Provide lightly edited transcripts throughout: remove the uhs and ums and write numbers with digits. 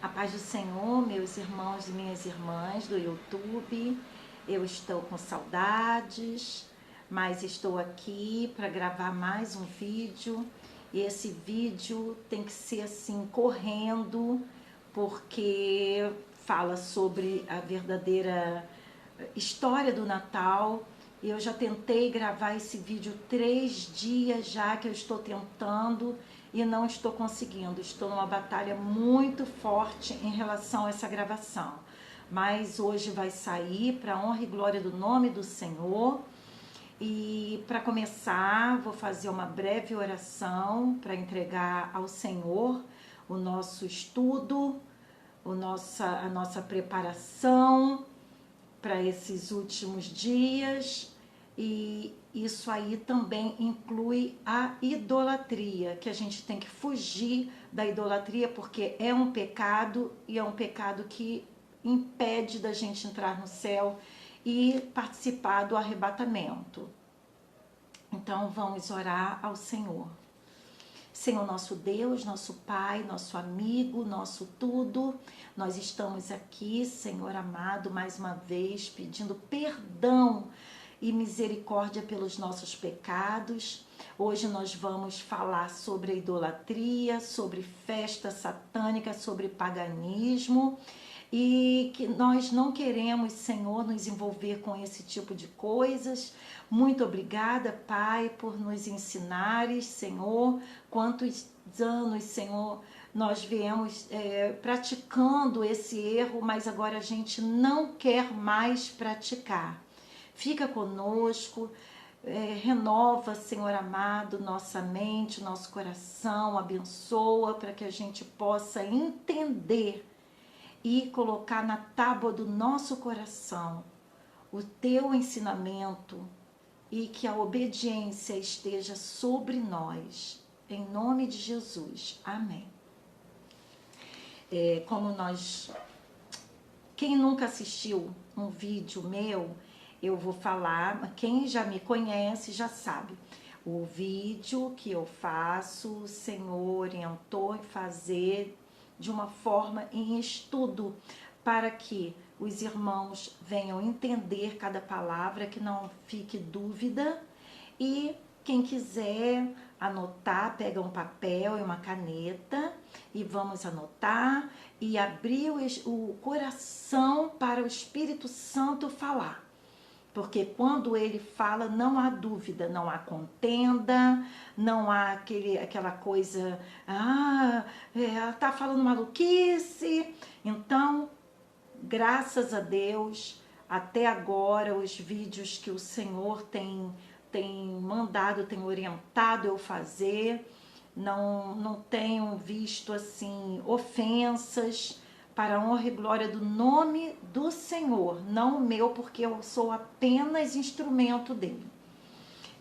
A paz do Senhor, meus irmãos e minhas irmãs do YouTube. Eu estou com saudades, mas estou aqui para gravar mais um vídeo. E esse vídeo tem que ser assim, correndo, porque fala sobre a verdadeira história do Natal. Eu já tentei gravar esse vídeo 3 dias já que eu estou tentando e não estou conseguindo. Estou numa batalha muito forte em relação a essa gravação. Mas hoje vai sair para a honra e glória do nome do Senhor. E para começar, vou fazer uma breve oração para entregar ao Senhor o nosso estudo, a nossa preparação para esses últimos dias. E isso aí também inclui a idolatria, que a gente tem que fugir da idolatria, porque é um pecado e é um pecado que impede da gente entrar no céu e participar do arrebatamento. Então vamos orar ao Senhor. Senhor nosso Deus, nosso Pai, nosso amigo, nosso tudo, nós estamos aqui, Senhor amado, mais uma vez pedindo perdão e misericórdia pelos nossos pecados. Hoje nós vamos falar sobre a idolatria, sobre festa satânica, sobre paganismo, e que nós não queremos, Senhor, nos envolver com esse tipo de coisas. Muito obrigada, Pai, por nos ensinares, Senhor. Quantos anos, Senhor, nós viemos praticando esse erro, mas agora a gente não quer mais praticar. Fica conosco, renova, Senhor amado, nossa mente, nosso coração, abençoa para que a gente possa entender e colocar na tábua do nosso coração o teu ensinamento e que a obediência esteja sobre nós. Em nome de Jesus. Amém. Quem nunca assistiu um vídeo meu, eu vou falar, quem já me conhece já sabe. O vídeo que eu faço, o Senhor orientou em fazer de uma forma em estudo, para que os irmãos venham entender cada palavra, que não fique dúvida. E quem quiser anotar, pega um papel e uma caneta e vamos anotar e abrir o coração para o Espírito Santo falar. Porque quando ele fala, não há dúvida, não há contenda, não há aquela coisa, ela tá falando maluquice. Então, graças a Deus, até agora, os vídeos que o Senhor tem mandado, tem orientado eu fazer, não tenho visto assim ofensas, para a honra e glória do nome do Senhor, não o meu, porque eu sou apenas instrumento dele.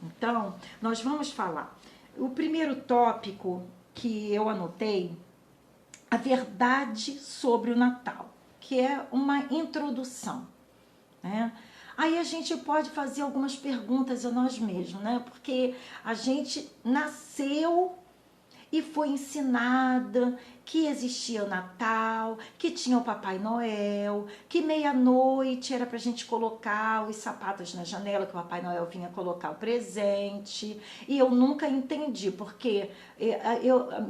Então, nós vamos falar. O primeiro tópico que eu anotei, a verdade sobre o Natal, que é uma introdução, né? Aí a gente pode fazer algumas perguntas a nós mesmos, né? Porque a gente nasceu e foi ensinada que existia o Natal, que tinha o Papai Noel, que meia-noite era pra gente colocar os sapatos na janela, que o Papai Noel vinha colocar o presente. E eu nunca entendi, porque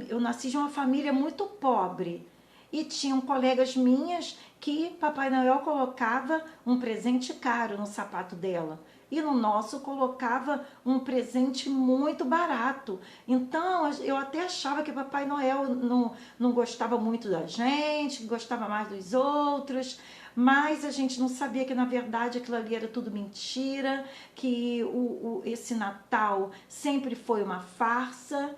eu nasci de uma família muito pobre. E tinham colegas minhas que Papai Noel colocava um presente caro no sapato dela. E no nosso colocava um presente muito barato. Então eu até achava que Papai Noel não gostava muito da gente, gostava mais dos outros, mas a gente não sabia que na verdade aquilo ali era tudo mentira, que esse Natal sempre foi uma farsa,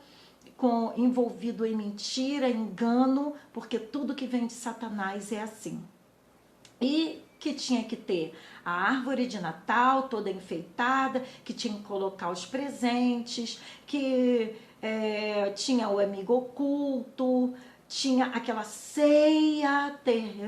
envolvido em mentira, engano, porque tudo que vem de Satanás é assim. E que tinha que ter a árvore de Natal toda enfeitada, que tinha que colocar os presentes, que tinha o amigo oculto, tinha aquela ceia,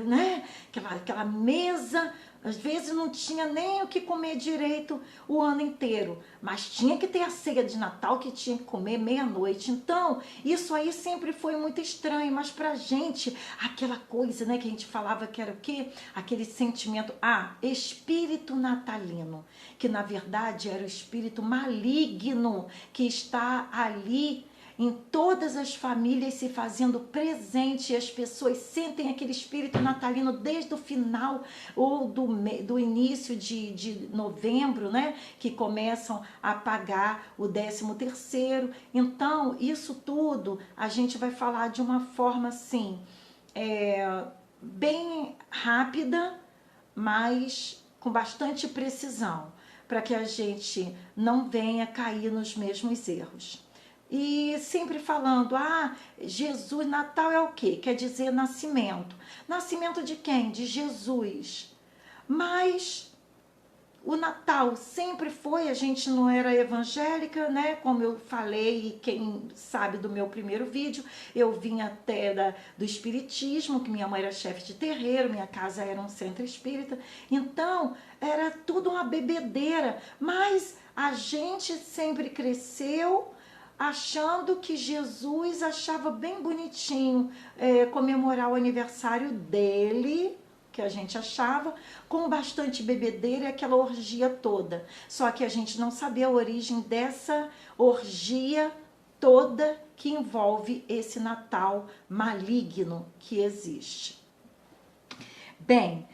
né? Aquela mesa. Às vezes não tinha nem o que comer direito o ano inteiro, mas tinha que ter a ceia de Natal que tinha que comer meia-noite. Então, isso aí sempre foi muito estranho, mas pra gente, aquela coisa, né, que a gente falava que era o quê? Aquele sentimento, espírito natalino, que na verdade era o espírito maligno que está ali em todas as famílias se fazendo presente, e as pessoas sentem aquele espírito natalino desde o final ou do início de novembro, né? Que começam a pagar o 13º. Então, isso tudo a gente vai falar de uma forma assim, bem rápida, mas com bastante precisão, para que a gente não venha cair nos mesmos erros. E sempre falando, Jesus, Natal é o quê? Quer dizer nascimento. Nascimento de quem? De Jesus. Mas o Natal sempre foi, a gente não era evangélica, né? Como eu falei, quem sabe do meu primeiro vídeo, eu vim até do espiritismo, que minha mãe era chefe de terreiro, minha casa era um centro espírita. Então, era tudo uma bebedeira. Mas a gente sempre cresceu achando que Jesus achava bem bonitinho comemorar o aniversário dele, que a gente achava, com bastante bebedeira e aquela orgia toda. Só que a gente não sabia a origem dessa orgia toda que envolve esse Natal maligno que existe. Bem,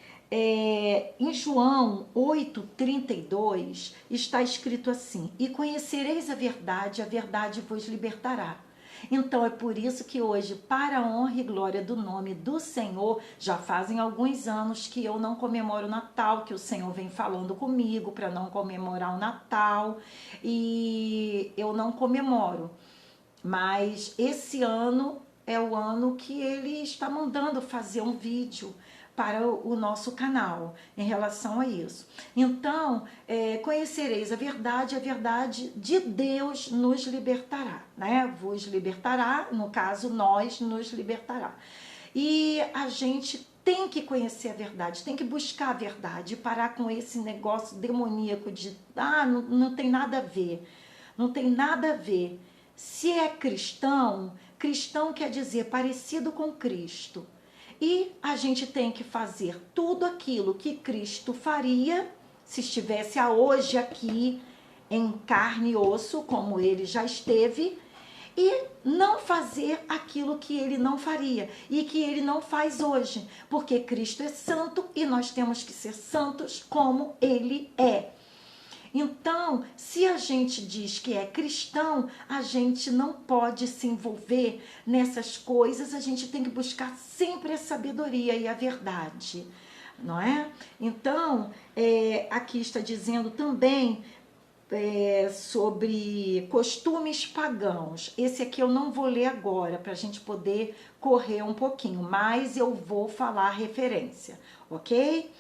em João 8,32 está escrito assim: e conhecereis a verdade vos libertará. Então é por isso que hoje, para a honra e glória do nome do Senhor, já fazem alguns anos que eu não comemoro o Natal, que o Senhor vem falando comigo para não comemorar o Natal, e eu não comemoro. Mas esse ano é o ano que ele está mandando fazer um vídeo para o nosso canal em relação a isso. Então, conhecereis a verdade de Deus nos libertará, né? Vos libertará, no caso, nós nos libertará. E a gente tem que conhecer a verdade, tem que buscar a verdade, parar com esse negócio demoníaco de, não tem nada a ver, não tem nada a ver. Se é cristão, cristão quer dizer parecido com Cristo. E a gente tem que fazer tudo aquilo que Cristo faria se estivesse hoje aqui em carne e osso, como ele já esteve, e não fazer aquilo que ele não faria e que ele não faz hoje, porque Cristo é santo e nós temos que ser santos como ele é. Então, se a gente diz que é cristão, a gente não pode se envolver nessas coisas, a gente tem que buscar sempre a sabedoria e a verdade, não é? Então, aqui está dizendo também sobre costumes pagãos. Esse aqui eu não vou ler agora, para a gente poder correr um pouquinho, mas eu vou falar a referência, ok?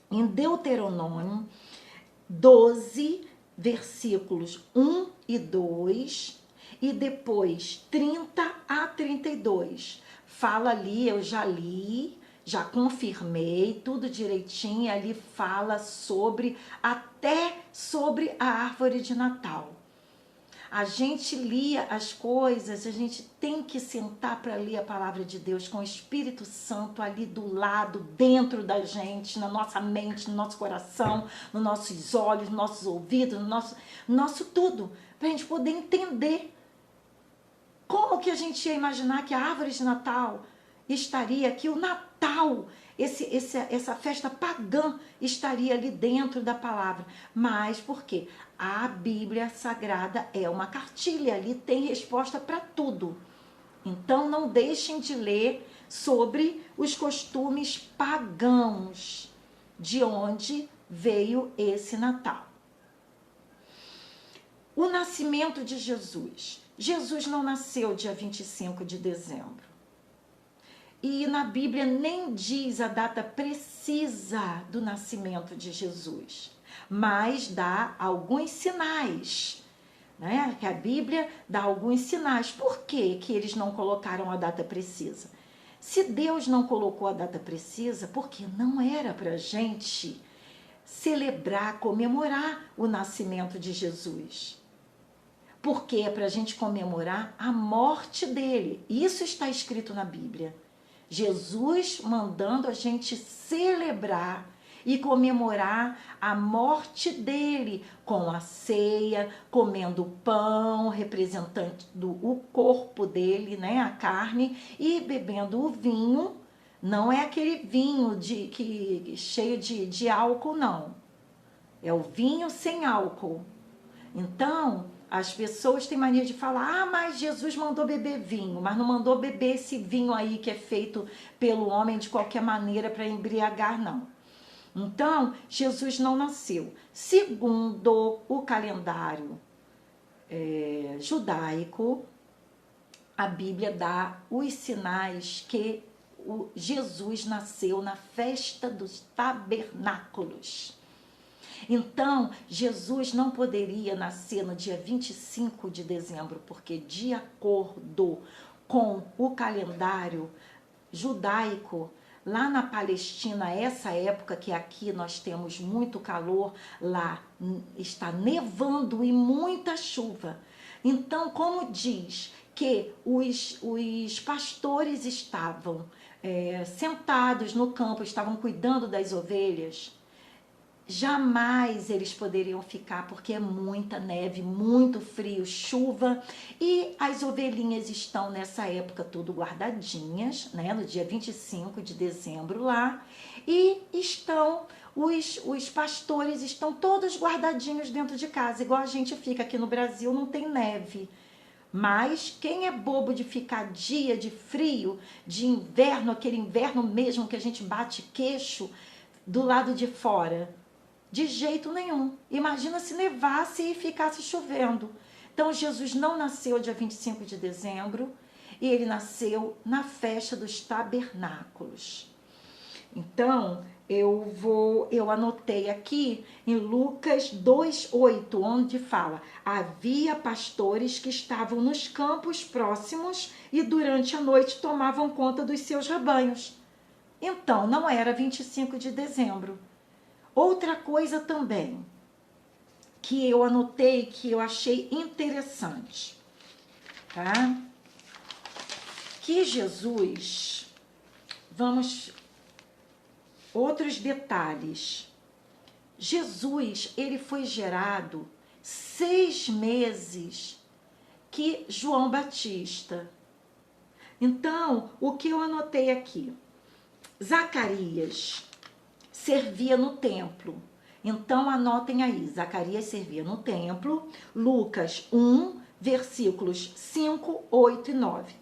Em Deuteronômio 12, versículos 1 e 2, e depois 30 a 32. Fala ali, eu já li, já confirmei tudo direitinho, ali fala até sobre a árvore de Natal. A gente lia as coisas, a gente tem que sentar para ler a palavra de Deus com o Espírito Santo ali do lado, dentro da gente, na nossa mente, no nosso coração, nos nossos olhos, nos nossos ouvidos, no nosso tudo, para a gente poder entender como que a gente ia imaginar que a árvore de Natal estaria aqui, o Natal, essa festa pagã estaria ali dentro da palavra. Mas por quê? A Bíblia Sagrada é uma cartilha, ali tem resposta para tudo. Então não deixem de ler sobre os costumes pagãos, de onde veio esse Natal. O nascimento de Jesus. Jesus não nasceu dia 25 de dezembro. E na Bíblia nem diz a data precisa do nascimento de Jesus, mas dá alguns sinais, né? Que a Bíblia dá alguns sinais. Por que que eles não colocaram a data precisa? Se Deus não colocou a data precisa, porque não era para a gente celebrar, comemorar o nascimento de Jesus. Porque é para a gente comemorar a morte dele. Isso está escrito na Bíblia. Jesus mandando a gente celebrar e comemorar a morte dele com a ceia, comendo pão, representando o corpo dele, né, a carne, e bebendo o vinho. Não é aquele vinho cheio de álcool, não. É o vinho sem álcool. Então, as pessoas têm mania de falar, mas Jesus mandou beber vinho, mas não mandou beber esse vinho aí que é feito pelo homem de qualquer maneira para embriagar, não. Então, Jesus não nasceu. Segundo o calendário judaico, a Bíblia dá os sinais que Jesus nasceu na festa dos tabernáculos. Então, Jesus não poderia nascer no dia 25 de dezembro, porque de acordo com o calendário judaico, lá na Palestina, essa época que aqui nós temos muito calor, lá está nevando e muita chuva. Então, como diz que os pastores estavam sentados no campo, estavam cuidando das ovelhas, jamais eles poderiam ficar, porque é muita neve, muito frio, chuva, e as ovelhinhas estão nessa época tudo guardadinhas, né, no dia 25 de dezembro lá, e estão os pastores estão todos guardadinhos dentro de casa, igual a gente fica aqui no Brasil, não tem neve. Mas quem é bobo de ficar dia de frio, de inverno, aquele inverno mesmo que a gente bate queixo do lado de fora? De jeito nenhum. Imagina se nevasse e ficasse chovendo. Então, Jesus não nasceu dia 25 de dezembro e ele nasceu na festa dos tabernáculos. Então, eu anotei aqui em Lucas 2:8, onde fala: havia pastores que estavam nos campos próximos e durante a noite tomavam conta dos seus rebanhos. Então, não era 25 de dezembro. Outra coisa também que eu anotei, que eu achei interessante, tá? Que Jesus, outros detalhes. Jesus, ele foi gerado 6 meses que João Batista. Então, o que eu anotei aqui? Zacarias servia no templo. Então, anotem aí, Zacarias servia no templo, Lucas 1, versículos 5, 8 e 9.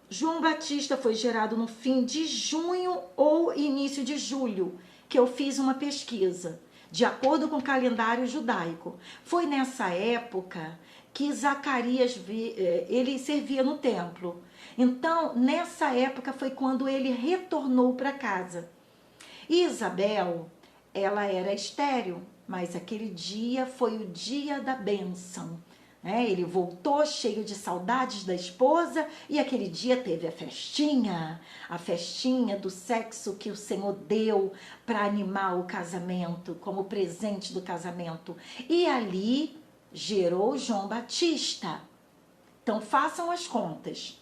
João Batista foi gerado no fim de junho ou início de julho, que eu fiz uma pesquisa, de acordo com o calendário judaico. Foi nessa época que Zacarias ele servia no templo. Então, nessa época foi quando ele retornou para casa. E Isabel, ela era estéril, mas aquele dia foi o dia da bênção. Ele voltou cheio de saudades da esposa e aquele dia teve a festinha do sexo que o Senhor deu para animar o casamento, como presente do casamento. E ali gerou João Batista. Então façam as contas.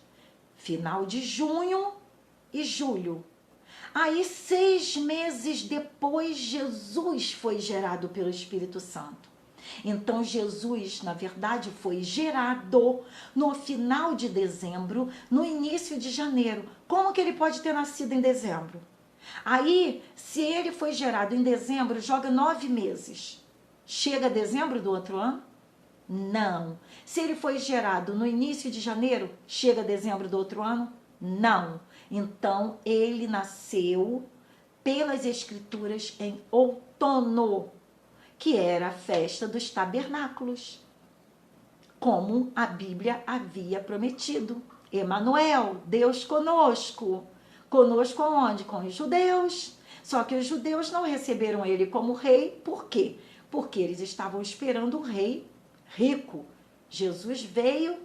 Final de junho e julho. Aí 6 meses depois, Jesus foi gerado pelo Espírito Santo. Então Jesus, na verdade, foi gerado no final de dezembro, no início de janeiro. Como que ele pode ter nascido em dezembro? Aí, se ele foi gerado em dezembro, joga 9 meses. Chega dezembro do outro ano? Não. Se ele foi gerado no início de janeiro, chega dezembro do outro ano? Não. Então, ele nasceu pelas Escrituras em outono, que era a festa dos tabernáculos, como a Bíblia havia prometido. Emanuel, Deus conosco. Conosco aonde? Com os judeus. Só que os judeus não receberam ele como rei, por quê? porque eles estavam esperando um rei rico. Jesus veio,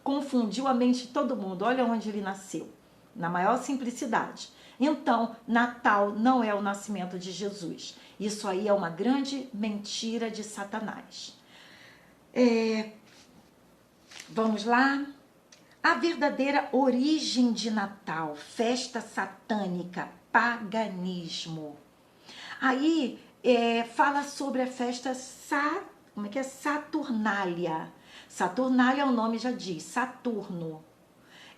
confundiu a mente de todo mundo. Olha onde ele nasceu, na maior simplicidade. Então, Natal não é o nascimento de Jesus. Isso aí é uma grande mentira de Satanás. Vamos lá? A verdadeira origem de Natal, festa satânica, paganismo. Aí fala sobre a festa Saturnália. Saturnália, o nome já diz, Saturno.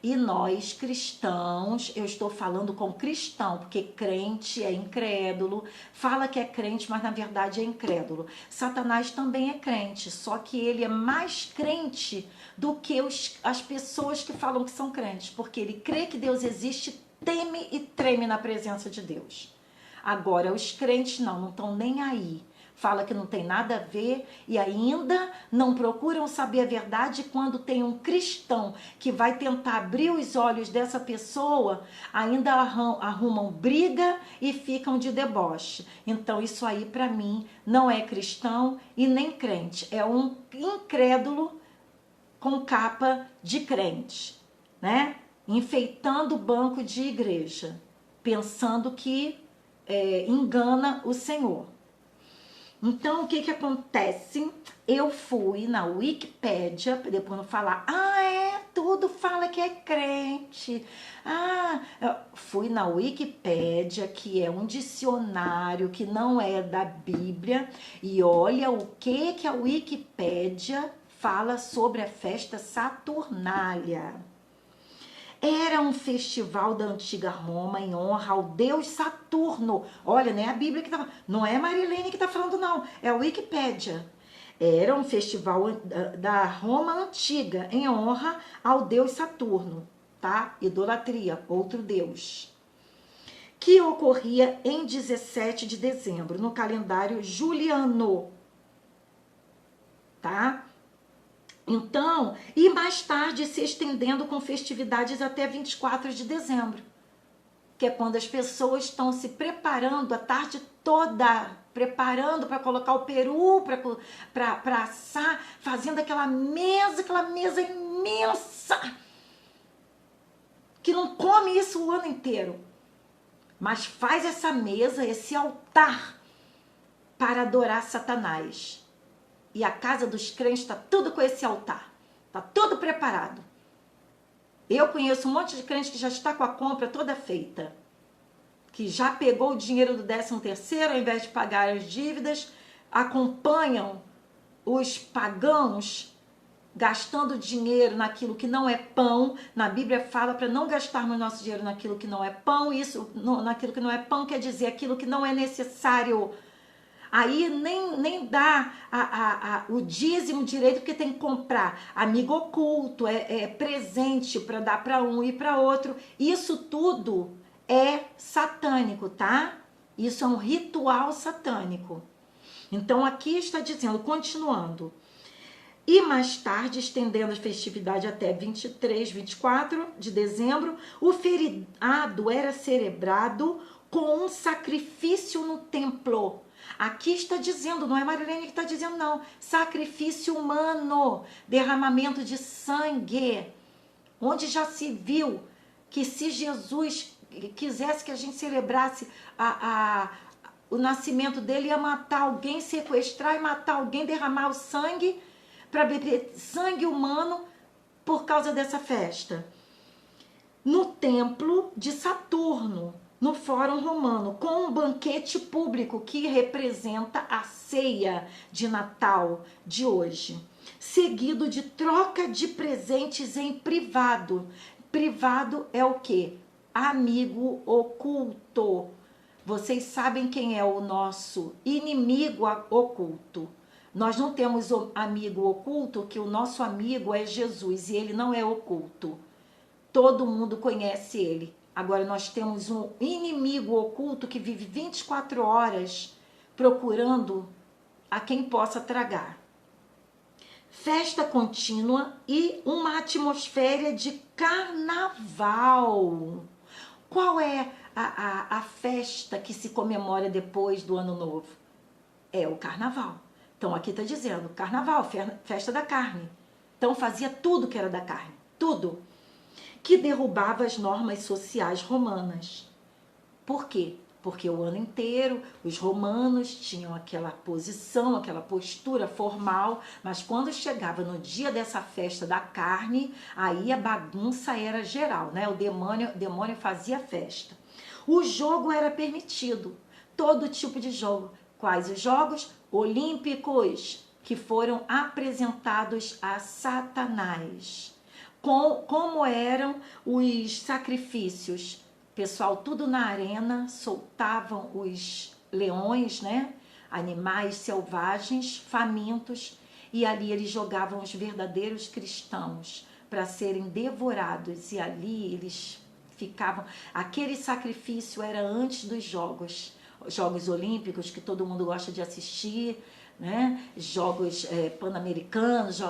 E nós, cristãos, eu estou falando com cristão, porque crente é incrédulo, fala que é crente, mas na verdade é incrédulo. Satanás também é crente, só que ele é mais crente do que as pessoas que falam que são crentes, porque ele crê que Deus existe, teme e treme na presença de Deus. Agora, os crentes não estão nem aí. Fala que não tem nada a ver e ainda não procuram saber a verdade. Quando tem um cristão que vai tentar abrir os olhos dessa pessoa, ainda arrumam briga e ficam de deboche. Então isso aí para mim não é cristão e nem crente, é um incrédulo com capa de crente, né? Enfeitando o banco de igreja, pensando que engana o Senhor. Então, o que acontece? Eu fui na Wikipédia, depois não falar, tudo fala que é crente. Fui na Wikipédia, que é um dicionário que não é da Bíblia, e olha o que a Wikipédia fala sobre a festa Saturnália. Era um festival da antiga Roma em honra ao deus Saturno. Olha, não é a Bíblia que tá falando, não é a Marilene que tá falando, não. É a Wikipédia. Era um festival da Roma antiga em honra ao deus Saturno, tá? Idolatria, outro deus. Que ocorria em 17 de dezembro, no calendário juliano, tá? Então, e mais tarde se estendendo com festividades até 24 de dezembro, que é quando as pessoas estão se preparando a tarde toda, preparando para colocar o peru, para assar, fazendo aquela mesa imensa, que não come isso o ano inteiro, mas faz essa mesa, esse altar, para adorar Satanás. E a casa dos crentes está tudo com esse altar. Está tudo preparado. Eu conheço um monte de crente que já está com a compra toda feita. Que já pegou o dinheiro do 13º, ao invés de pagar as dívidas, acompanham os pagãos gastando dinheiro naquilo que não é pão. Na Bíblia fala para não gastarmos nosso dinheiro naquilo que não é pão. Isso, naquilo que não é pão, quer dizer aquilo que não é necessário. Aí nem dá o dízimo direito, porque tem que comprar amigo oculto, presente para dar para um e para outro. Isso tudo é satânico, tá? Isso é um ritual satânico. Então aqui está dizendo, continuando. E mais tarde, estendendo a festividade até 23, 24 de dezembro, o feriado era celebrado com um sacrifício no templo. Aqui está dizendo, não é Marilene que está dizendo, não. Sacrifício humano, derramamento de sangue. Onde já se viu que se Jesus quisesse que a gente celebrasse o nascimento dele, ia matar alguém, sequestrar e matar alguém, derramar o sangue para beber sangue humano por causa dessa festa. No templo de Saturno, no Fórum Romano, com um banquete público que representa a ceia de Natal de hoje, seguido de troca de presentes em privado. Privado é o quê? Amigo oculto. Vocês sabem quem é o nosso inimigo oculto. Nós não temos amigo oculto, que o nosso amigo é Jesus e ele não é oculto. Todo mundo conhece ele. Agora nós temos um inimigo oculto que vive 24 horas procurando a quem possa tragar. Festa contínua e uma atmosfera de carnaval. Qual é a festa que se comemora depois do Ano Novo? É o carnaval. Então aqui está dizendo, carnaval, festa da carne. Então fazia tudo que era da carne, tudo. Que derrubava as normas sociais romanas. Por quê? Porque o ano inteiro os romanos tinham aquela posição, aquela postura formal, mas quando chegava no dia dessa festa da carne, aí a bagunça era geral, né? O demônio fazia festa. O jogo era permitido, todo tipo de jogo. Quais os jogos? Olímpicos, que foram apresentados a Satanás. Como eram os sacrifícios? Pessoal, tudo na arena, soltavam os leões, né? Animais selvagens, famintos, e ali eles jogavam os verdadeiros cristãos para serem devorados, e ali eles ficavam. Aquele sacrifício era antes dos Jogos Olímpicos, que todo mundo gosta de assistir, né? Jogos pan-americanos,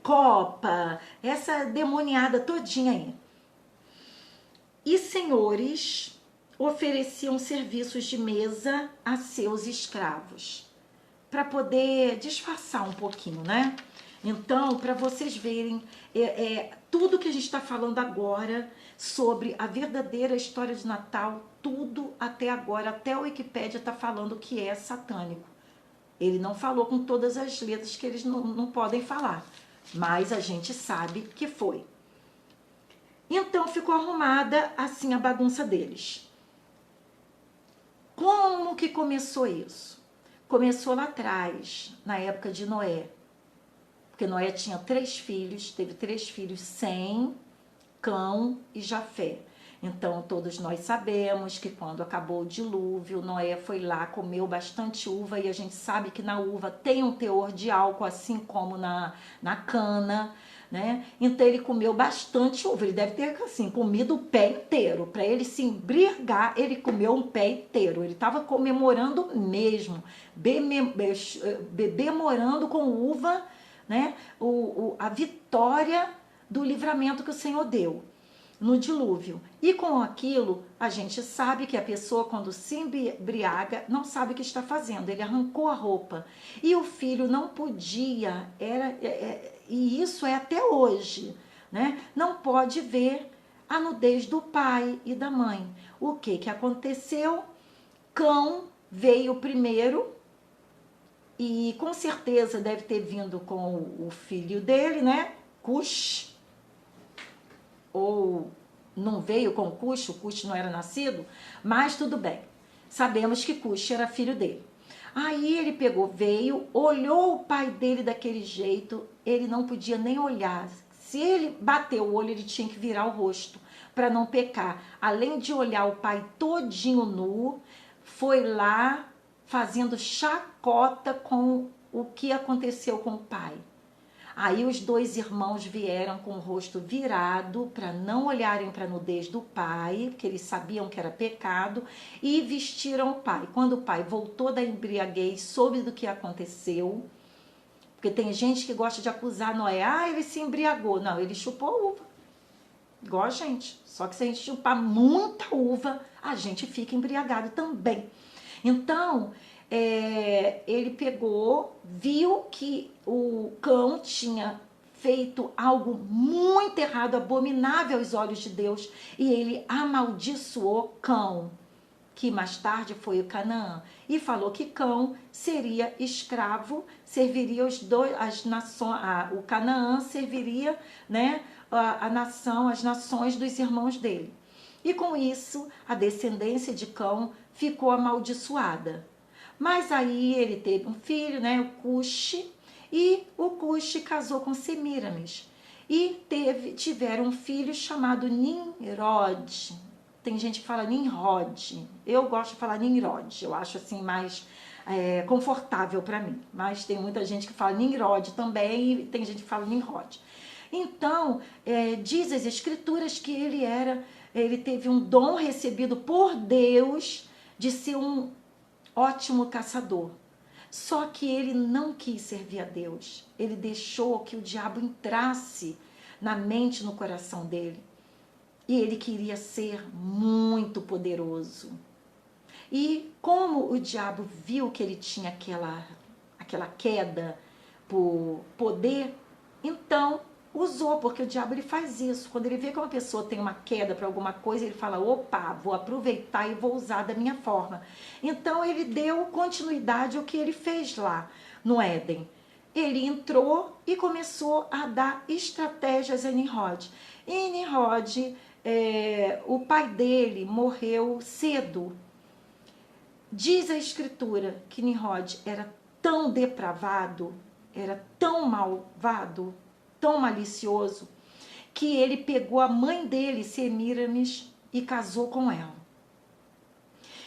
Copa, essa demoniada todinha aí. E senhores ofereciam serviços de mesa a seus escravos, para poder disfarçar um pouquinho, né? Então, para vocês verem, tudo que a gente está falando agora sobre a verdadeira história de Natal, tudo até agora, até o Wikipédia está falando que é satânico. Ele não falou com todas as letras que eles não podem falar, mas a gente sabe que foi. Então ficou arrumada assim a bagunça deles. Como que começou isso? Começou lá atrás, na época de Noé. Porque Noé tinha 3 filhos, teve 3 filhos, Sem, Cão e Jafé. Então todos nós sabemos que quando acabou o dilúvio, Noé foi lá, comeu bastante uva, e a gente sabe que na uva tem um teor de álcool, assim como na cana, né? Então ele comeu bastante uva, ele deve ter assim comido o pé inteiro. Para ele se embriagar, ele comeu um pé inteiro. Ele estava comemorando mesmo, bebemorando com uva, né? A vitória do livramento que o Senhor deu no dilúvio. E com aquilo, a gente sabe que a pessoa, quando se embriaga, não sabe o que está fazendo. Ele arrancou a roupa. E o filho não podia, e isso é até hoje, né? Não pode ver a nudez do pai e da mãe. O que aconteceu? Cão veio primeiro, e com certeza deve ter vindo com o filho dele, né? Cush, ou não veio com Cush, o Cush não era nascido, mas tudo bem. Sabemos que Cush era filho dele. Aí ele pegou, veio, olhou o pai dele daquele jeito, ele não podia nem olhar. Se ele bateu o olho, ele tinha que virar o rosto para não pecar. Além de olhar o pai todinho nu, foi lá fazendo chacota com o que aconteceu com o pai. Aí os 2 irmãos vieram com o rosto virado para não olharem para a nudez do pai, porque eles sabiam que era pecado, e vestiram o pai. Quando o pai voltou da embriaguez, soube do que aconteceu, porque tem gente que gosta de acusar Noé, ele se embriagou. Não, ele chupou uva, igual a gente. Só que se a gente chupar muita uva, a gente fica embriagado também. Então, ele pegou, viu que o cão tinha feito algo muito errado, abominável aos olhos de Deus, e ele amaldiçoou Cão, que mais tarde foi o Canaã, e falou que Cão seria escravo, serviria as nações, o Canaã serviria, né, as nações dos irmãos dele. E com isso, a descendência de Cão ficou amaldiçoada. Mas aí ele teve um filho, né, o Cuxi, e o Cuxi casou com Semíramis. E tiveram um filho chamado Nimrod. Tem gente que fala Nimrod. Eu gosto de falar Nimrod. Eu acho assim mais confortável para mim. Mas tem muita gente que fala Nimrod também, e tem gente que fala Nimrod. Então, diz as escrituras que ele teve um dom recebido por Deus de ser um ótimo caçador. Só que ele não quis servir a Deus. Ele deixou que o diabo entrasse na mente, no coração dele. E ele queria ser muito poderoso. E como o diabo viu que ele tinha aquela queda por poder, então usou, porque o diabo ele faz isso. Quando ele vê que uma pessoa tem uma queda para alguma coisa, ele fala, opa, vou aproveitar e vou usar da minha forma. Então ele deu continuidade ao que ele fez lá no Éden. Ele entrou e começou a dar estratégias a Nimrod. E Nimrod, o pai dele morreu cedo. Diz a escritura que Nimrod era tão depravado, era tão malvado, tão malicioso, que ele pegou a mãe dele, Semiramis, e casou com ela.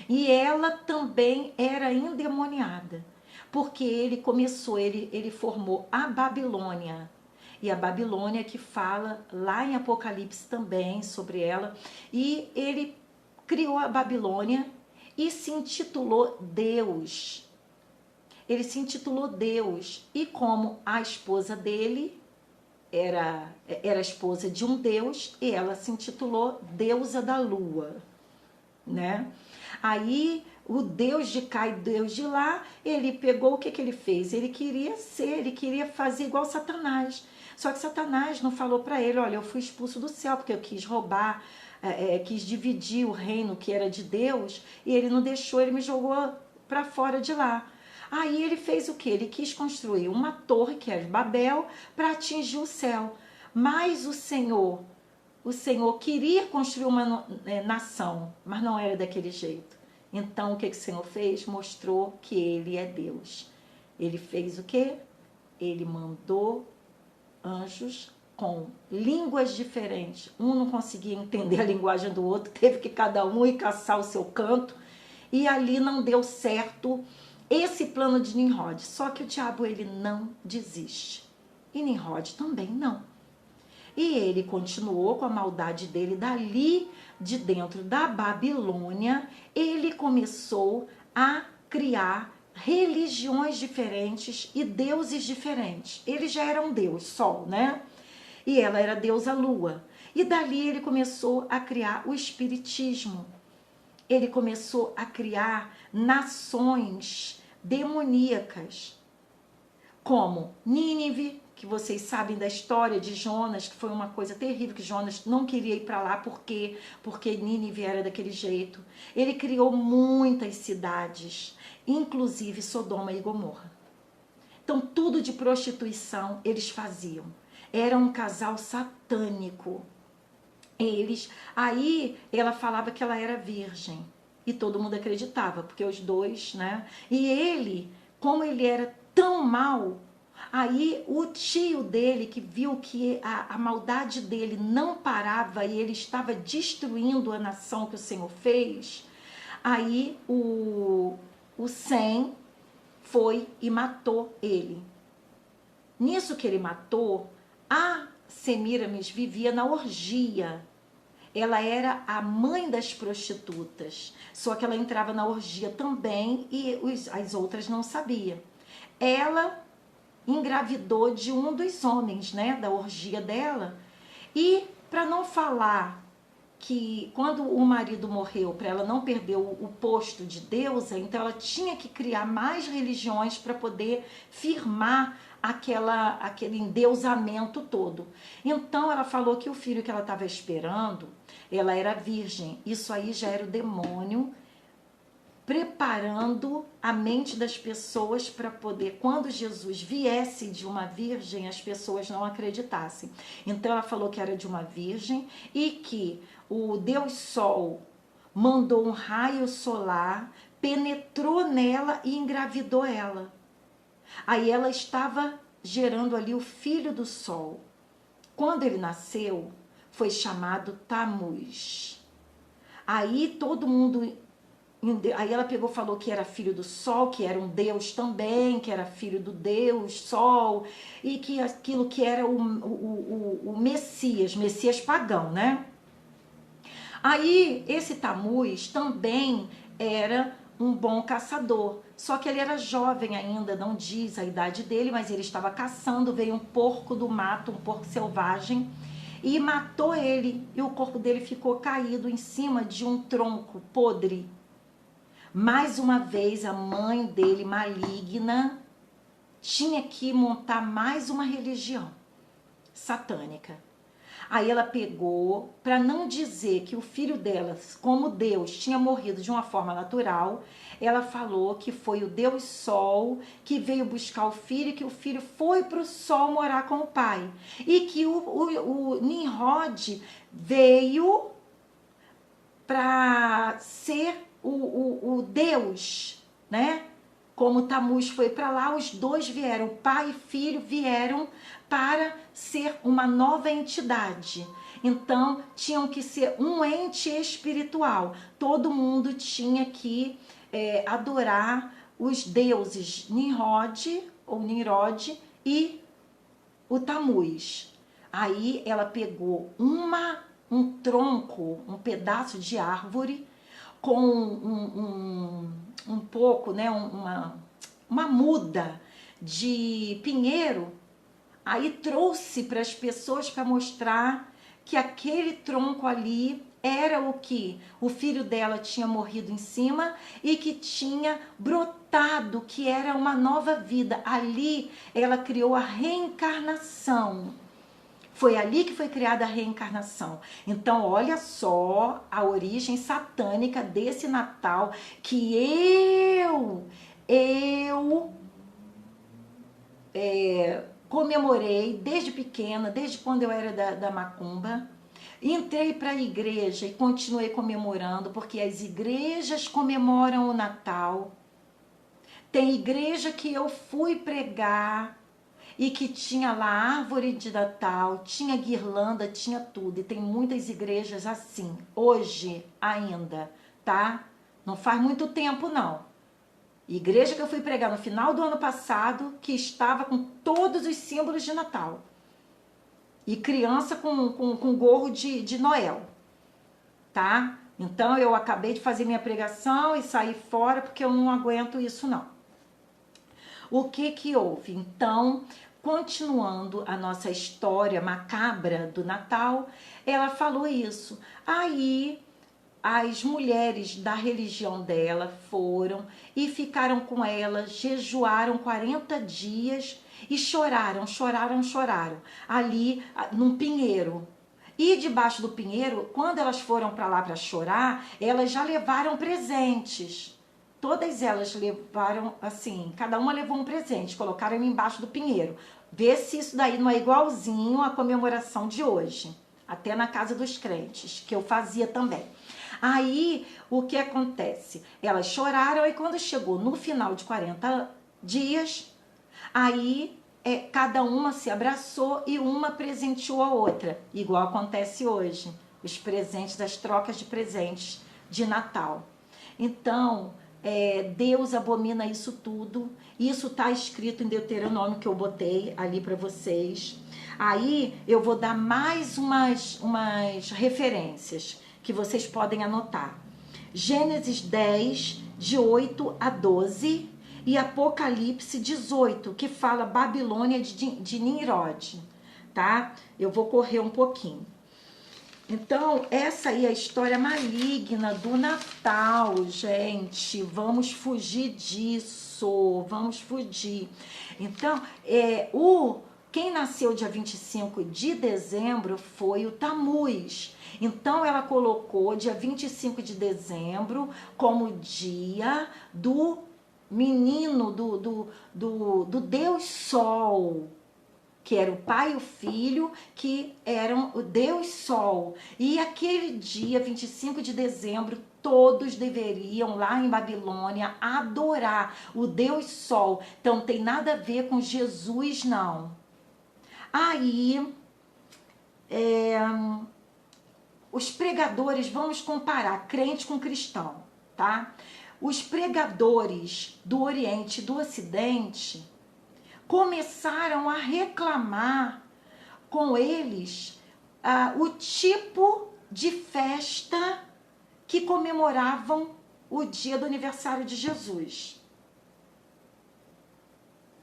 E ela também era endemoniada, porque ele formou a Babilônia. E a Babilônia que fala lá em Apocalipse também sobre ela. E ele criou a Babilônia e se intitulou Deus. Ele se intitulou Deus. E como a esposa dele era esposa de um deus, e ela se intitulou Deusa da Lua, né? Aí o deus de cá e deus de lá, ele pegou, o que ele fez? Ele queria fazer igual Satanás. Só que Satanás não falou para ele, olha, eu fui expulso do céu porque eu quis roubar, quis dividir o reino que era de Deus, e ele não deixou, ele me jogou para fora de lá. Aí ele fez o que? Ele quis construir uma torre, que era de Babel, para atingir o céu. Mas o Senhor queria construir uma nação, mas não era daquele jeito. Então o que o Senhor fez? Mostrou que ele é Deus. Ele fez o quê? Ele mandou anjos com línguas diferentes. Um não conseguia entender a linguagem do outro, teve que cada um ir caçar o seu canto, e ali não deu certo esse plano de Nimrod. Só que o diabo, ele não desiste. E Nimrod também não. E ele continuou com a maldade dele. Dali de dentro da Babilônia, ele começou a criar religiões diferentes e deuses diferentes. Ele já era um deus, Sol, né? E ela era deusa Lua. E dali ele começou a criar o espiritismo. Ele começou a criar nações demoníacas, como Nínive, que vocês sabem da história de Jonas, que foi uma coisa terrível, que Jonas não queria ir para lá, porque Nínive era daquele jeito. Ele criou muitas cidades, inclusive Sodoma e Gomorra. Então, tudo de prostituição eles faziam. Era um casal satânico. Aí ela falava que ela era virgem, e todo mundo acreditava, porque os dois, né? E ele, como ele era tão mal, aí o tio dele, que viu que a maldade dele não parava e ele estava destruindo a nação que o Senhor fez, aí o Sem foi e matou ele. Nisso que ele matou, a Semiramis vivia na orgia. Ela era a mãe das prostitutas, só que ela entrava na orgia também e as outras não sabiam. Ela engravidou de um dos homens, né, da orgia dela, e para não falar que quando o marido morreu, para ela não perder o posto de deusa, então ela tinha que criar mais religiões para poder firmar aquele endeusamento todo. Então ela falou que o filho que ela estava esperando, ela era virgem. Isso aí já era o demônio preparando a mente das pessoas para poder, quando Jesus viesse de uma virgem, as pessoas não acreditassem. Então ela falou que era de uma virgem e que o Deus Sol mandou um raio solar, penetrou nela e engravidou ela. Aí ela estava gerando ali o filho do Sol. Quando ele nasceu, foi chamado Tamuz. Aí todo mundo... Aí ela pegou e falou que era filho do Sol, que era um deus também, que era filho do Deus Sol, e que aquilo que era o Messias pagão, né? Aí esse Tamuz também era um bom caçador, só que ele era jovem ainda, não diz a idade dele, mas ele estava caçando, veio um porco do mato, um porco selvagem, e matou ele, e o corpo dele ficou caído em cima de um tronco podre. Mais uma vez, a mãe dele, maligna, tinha que montar mais uma religião satânica. Aí ela pegou, para não dizer que o filho dela, como Deus, tinha morrido de uma forma natural, ela falou que foi o Deus Sol que veio buscar o filho e que o filho foi para o Sol morar com o pai. E que o Nimrod veio para ser o Deus, né? Como Tamuz foi para lá, os dois vieram, pai e filho vieram para ser uma nova entidade. Então, tinham que ser um ente espiritual. Todo mundo tinha que adorar os deuses Nimrod ou Nimrod e o Tamuz. Aí ela pegou um tronco, um pedaço de árvore com um pouco, né, uma muda de pinheiro. Aí trouxe para as pessoas para mostrar que aquele tronco ali era o que o filho dela tinha morrido em cima e que tinha brotado, que era uma nova vida. Ali ela criou a reencarnação. Foi ali que foi criada a reencarnação. Então, olha só a origem satânica desse Natal que eu comemorei desde pequena, desde quando eu era da macumba. Entrei para a igreja e continuei comemorando, porque as igrejas comemoram o Natal. Tem igreja que eu fui pregar e que tinha lá árvore de Natal, tinha guirlanda, tinha tudo. E tem muitas igrejas assim, hoje ainda, tá? Não faz muito tempo, não. Igreja que eu fui pregar no final do ano passado, que estava com todos os símbolos de Natal. E criança com gorro de Noel, tá? Então eu acabei de fazer minha pregação e sair fora porque eu não aguento isso, não. O que houve? Então, continuando a nossa história macabra do Natal, ela falou isso. Aí as mulheres da religião dela foram e ficaram com ela, jejuaram 40 dias e choraram ali num pinheiro. E debaixo do pinheiro, quando elas foram para lá para chorar, elas já levaram presentes. Todas elas levaram, assim, cada uma levou um presente, colocaram embaixo do pinheiro. Vê se isso daí não é igualzinho à comemoração de hoje. Até na casa dos crentes, que eu fazia também. Aí, o que acontece? Elas choraram e quando chegou no final de 40 dias, aí cada uma se abraçou e uma presenteou a outra. Igual acontece hoje, os presentes, as trocas de presentes de Natal. Então, Deus abomina isso tudo. Isso está escrito em Deuteronômio que eu botei ali para vocês. Aí eu vou dar mais umas referências que vocês podem anotar. Gênesis 10, de 8 a 12 e Apocalipse 18, que fala Babilônia de Nimrod, tá? Eu vou correr um pouquinho. Então, essa aí é a história maligna do Natal, gente. Vamos fugir disso, vamos fugir. Então, quem nasceu dia 25 de dezembro foi o Tamuz. Então, ela colocou dia 25 de dezembro como dia do menino, do Deus Sol, que era o pai e o filho, que eram o Deus Sol. E aquele dia, 25 de dezembro, todos deveriam, lá em Babilônia, adorar o Deus Sol. Então, não tem nada a ver com Jesus, não. Aí, os pregadores, vamos comparar crente com cristão, tá? Os pregadores do Oriente e do Ocidente começaram a reclamar com eles o tipo de festa que comemoravam o dia do aniversário de Jesus.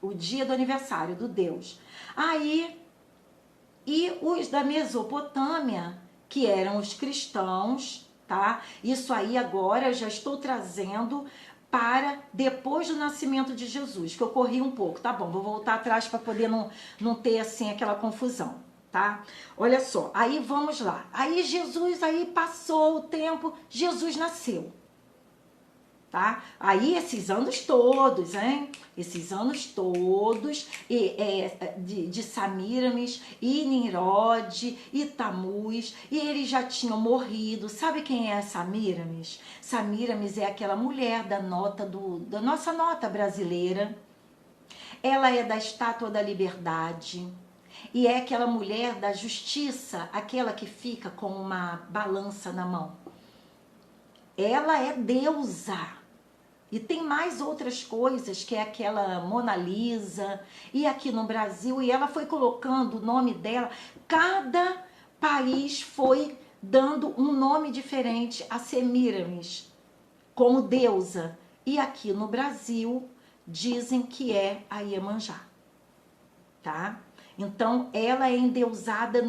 O dia do aniversário do Deus. Aí, e os da Mesopotâmia, que eram os cristãos, tá? Isso aí agora eu já estou trazendo para depois do nascimento de Jesus, que eu corri um pouco, tá bom, vou voltar atrás para poder não ter assim aquela confusão, tá? Olha só, aí vamos lá, aí Jesus, aí passou o tempo, Jesus nasceu, tá? Aí esses anos todos, hein? Esses anos todos de Samíramis e Nimrod e Tamuz, e eles já tinham morrido. Sabe quem é Samíramis? Samíramis é aquela mulher da nossa nota brasileira. Ela é da Estátua da Liberdade. E é aquela mulher da justiça, aquela que fica com uma balança na mão. Ela é deusa. E tem mais outras coisas, que é aquela Mona Lisa, e aqui no Brasil, e ela foi colocando o nome dela, cada país foi dando um nome diferente a Semiramis, como deusa. E aqui no Brasil, dizem que é a Iemanjá, tá? Então, ela é endeusada,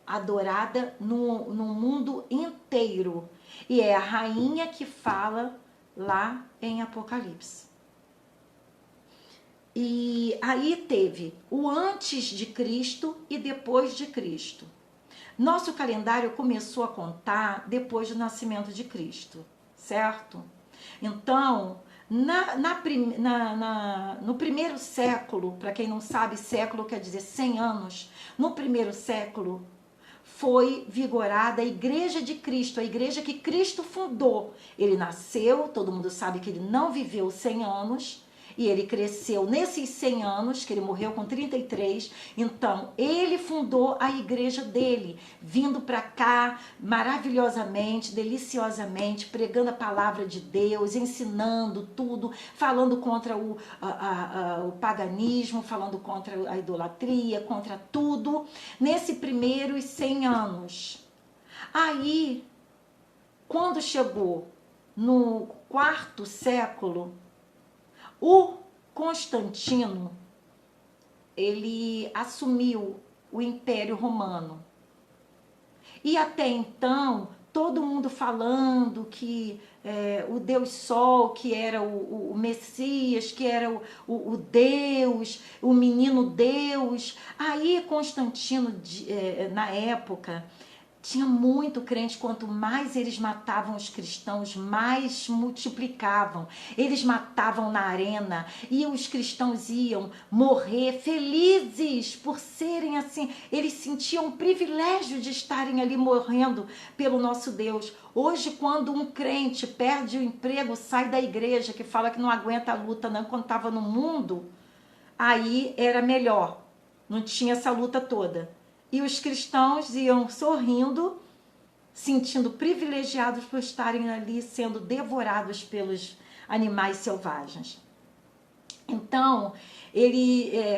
adorada no mundo inteiro. E é a rainha que fala lá em Apocalipse. E aí teve o antes de Cristo e depois de Cristo. Nosso calendário começou a contar depois do nascimento de Cristo, certo? Então, no primeiro século, para quem não sabe, século quer dizer 100 anos, no primeiro século foi vigorada a Igreja de Cristo, a igreja que Cristo fundou. Ele nasceu, todo mundo sabe que ele não viveu 100 anos, e ele cresceu nesses 100 anos, que ele morreu com 33, então ele fundou a igreja dele, vindo para cá maravilhosamente, deliciosamente, pregando a palavra de Deus, ensinando tudo, falando contra o paganismo, falando contra a idolatria, contra tudo, nesse primeiros 100 anos. Aí, quando chegou no quarto século, o Constantino, ele assumiu o Império Romano. E até então, todo mundo falando que o Deus Sol, que era o Messias, que era o Deus, o menino Deus. Aí Constantino, na época, tinha muito crente, quanto mais eles matavam os cristãos, mais multiplicavam. Eles matavam na arena e os cristãos iam morrer felizes por serem assim. Eles sentiam o privilégio de estarem ali morrendo pelo nosso Deus. Hoje, quando um crente perde o emprego, sai da igreja, que fala que não aguenta a luta não, quando estava no mundo, aí era melhor, não tinha essa luta toda. E os cristãos iam sorrindo, sentindo privilegiados por estarem ali sendo devorados pelos animais selvagens. Então,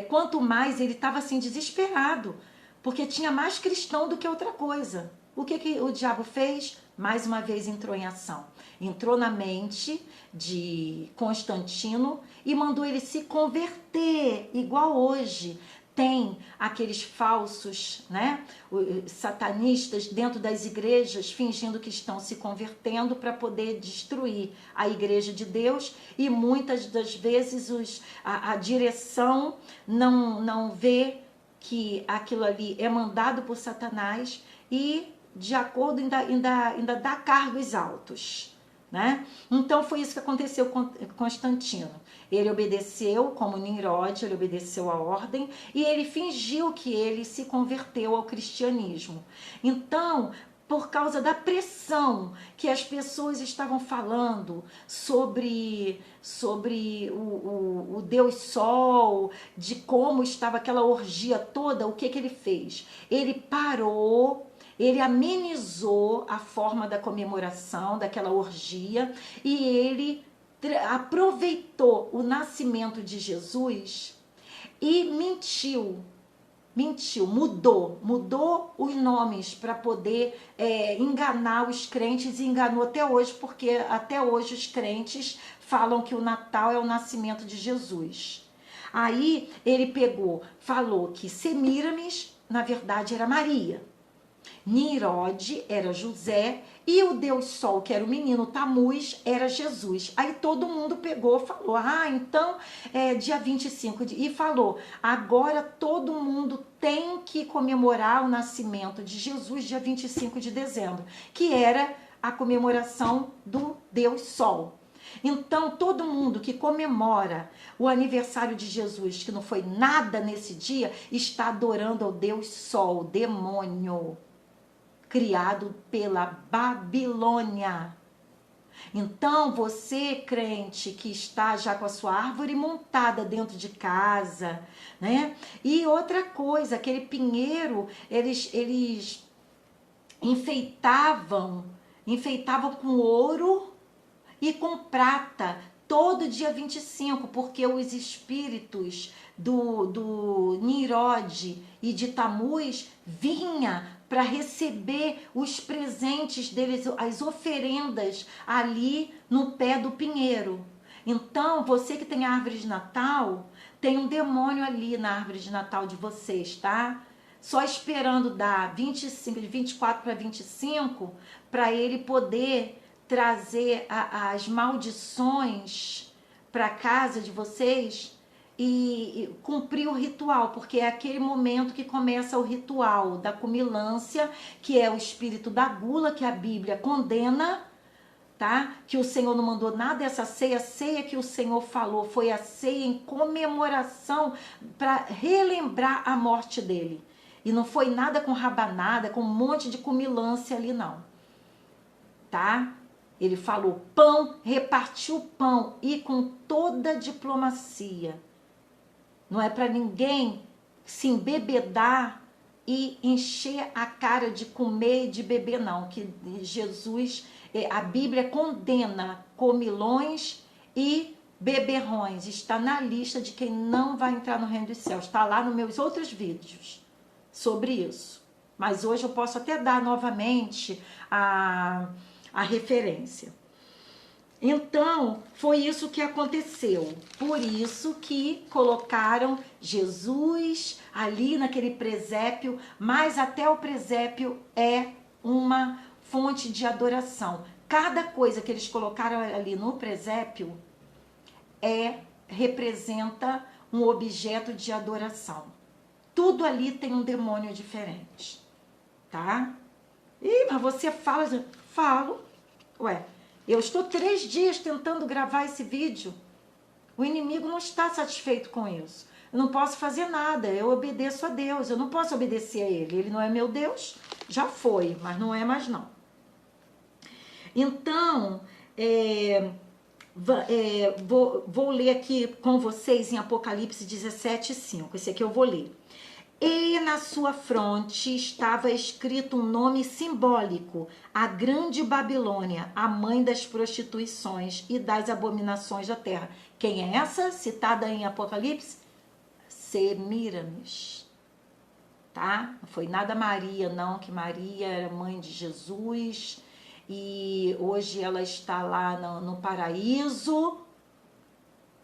quanto mais ele estava assim desesperado, porque tinha mais cristão do que outra coisa. O que o diabo fez? Mais uma vez entrou em ação. Entrou na mente de Constantino e mandou ele se converter, igual hoje. Tem aqueles falsos, né, satanistas dentro das igrejas fingindo que estão se convertendo para poder destruir a igreja de Deus, e muitas das vezes a direção não vê que aquilo ali é mandado por Satanás e de acordo ainda dá cargos altos, né? Então foi isso que aconteceu com Constantino. Ele obedeceu, como Nimrod, ele obedeceu a ordem e ele fingiu que ele se converteu ao cristianismo. Então, por causa da pressão que as pessoas estavam falando sobre o Deus Sol, de como estava aquela orgia toda, o que ele fez? Ele parou, ele amenizou a forma da comemoração daquela orgia e ele aproveitou o nascimento de Jesus e mentiu, mudou os nomes para poder enganar os crentes, e enganou até hoje, porque até hoje os crentes falam que o Natal é o nascimento de Jesus. Aí ele falou que Semíramis, na verdade, era Maria. Nirode era José e o Deus Sol, que era o menino Tamuz, era Jesus. Aí todo mundo pegou, falou, então é dia 25, e falou, agora todo mundo tem que comemorar o nascimento de Jesus dia 25 de dezembro, que era a comemoração do Deus Sol. Então, todo mundo que comemora o aniversário de Jesus, que não foi nada nesse dia, está adorando ao Deus Sol, demônio, criado pela Babilônia. Então, você, crente, que está já com a sua árvore montada dentro de casa, né? E outra coisa, aquele pinheiro, eles enfeitavam com ouro e com prata, todo dia 25, porque os espíritos do Nirode e de Tamuz vinha para receber os presentes deles, as oferendas ali no pé do pinheiro. Então, você que tem árvore de Natal, tem um demônio ali na árvore de Natal de vocês, tá? Só esperando dar 25, de 24 para 25, para ele poder trazer as maldições para casa de vocês e cumprir o ritual, porque é aquele momento que começa o ritual da cumilância, que é o espírito da gula, que a Bíblia condena, tá? Que o Senhor não mandou nada dessa ceia, a ceia que o Senhor falou foi a ceia em comemoração para relembrar a morte dele. E não foi nada com rabanada, com um monte de cumilância ali não, tá? Ele falou pão, repartiu o pão e com toda a diplomacia. Não é para ninguém se embebedar e encher a cara de comer e de beber, não. Que Jesus, a Bíblia condena comilões e beberrões. Está na lista de quem não vai entrar no reino dos céus. Está lá nos meus outros vídeos sobre isso. Mas hoje eu posso até dar novamente a referência. Então, foi isso que aconteceu. Por isso que colocaram Jesus ali naquele presépio, mas até o presépio é uma fonte de adoração. Cada coisa que eles colocaram ali no presépio representa um objeto de adoração. Tudo ali tem um demônio diferente, tá? Mas você fala, falo, ué, eu estou 3 dias tentando gravar esse vídeo, o inimigo não está satisfeito com isso, eu não posso fazer nada, eu obedeço a Deus, eu não posso obedecer a ele não é meu Deus, já foi, mas não é mais não. Então, vou ler aqui com vocês em Apocalipse 17:5, esse aqui eu vou ler. E na sua fronte estava escrito um nome simbólico, a Grande Babilônia, a mãe das prostituições e das abominações da terra. Quem é essa? Citada em Apocalipse? Semíramis, tá? Não foi nada Maria, não, que Maria era mãe de Jesus e hoje ela está lá no paraíso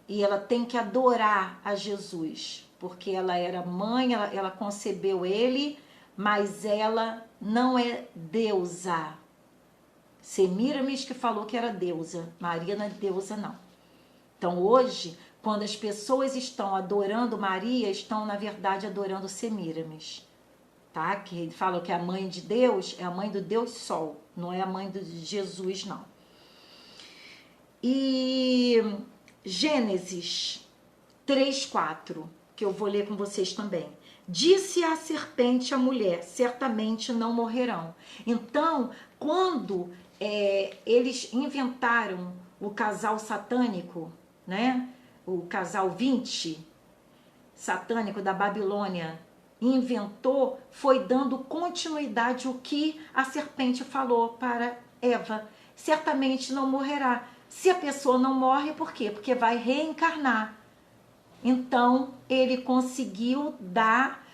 e ela tem que adorar a Jesus, porque ela era mãe, ela concebeu ele, mas ela não é deusa. Semíramis que falou que era deusa, Maria não é deusa não. Então hoje, quando as pessoas estão adorando Maria, estão na verdade adorando Semíramis, tá? Que falam que a mãe de Deus é a mãe do Deus Sol, não é a mãe de Jesus não. E Gênesis 3:4, que eu vou ler com vocês também. Disse a serpente à mulher, certamente não morrerão. Então, quando eles inventaram o casal satânico, né? O casal 20 satânico da Babilônia inventou, foi dando continuidade ao que a serpente falou para Eva. Certamente não morrerá. Se a pessoa não morre, por quê? Porque vai reencarnar. Então, ele conseguiu dar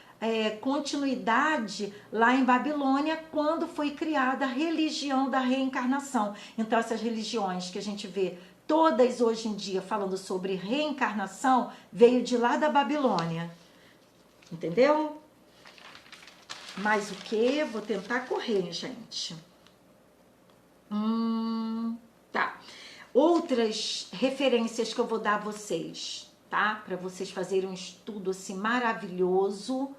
continuidade lá em Babilônia, quando foi criada a religião da reencarnação. Então, essas religiões que a gente vê, todas hoje em dia falando sobre reencarnação, veio de lá da Babilônia. Entendeu? Mais o que? Vou tentar correr, gente. Tá. Outras referências que eu vou dar a vocês, tá? Para vocês fazerem um estudo assim maravilhoso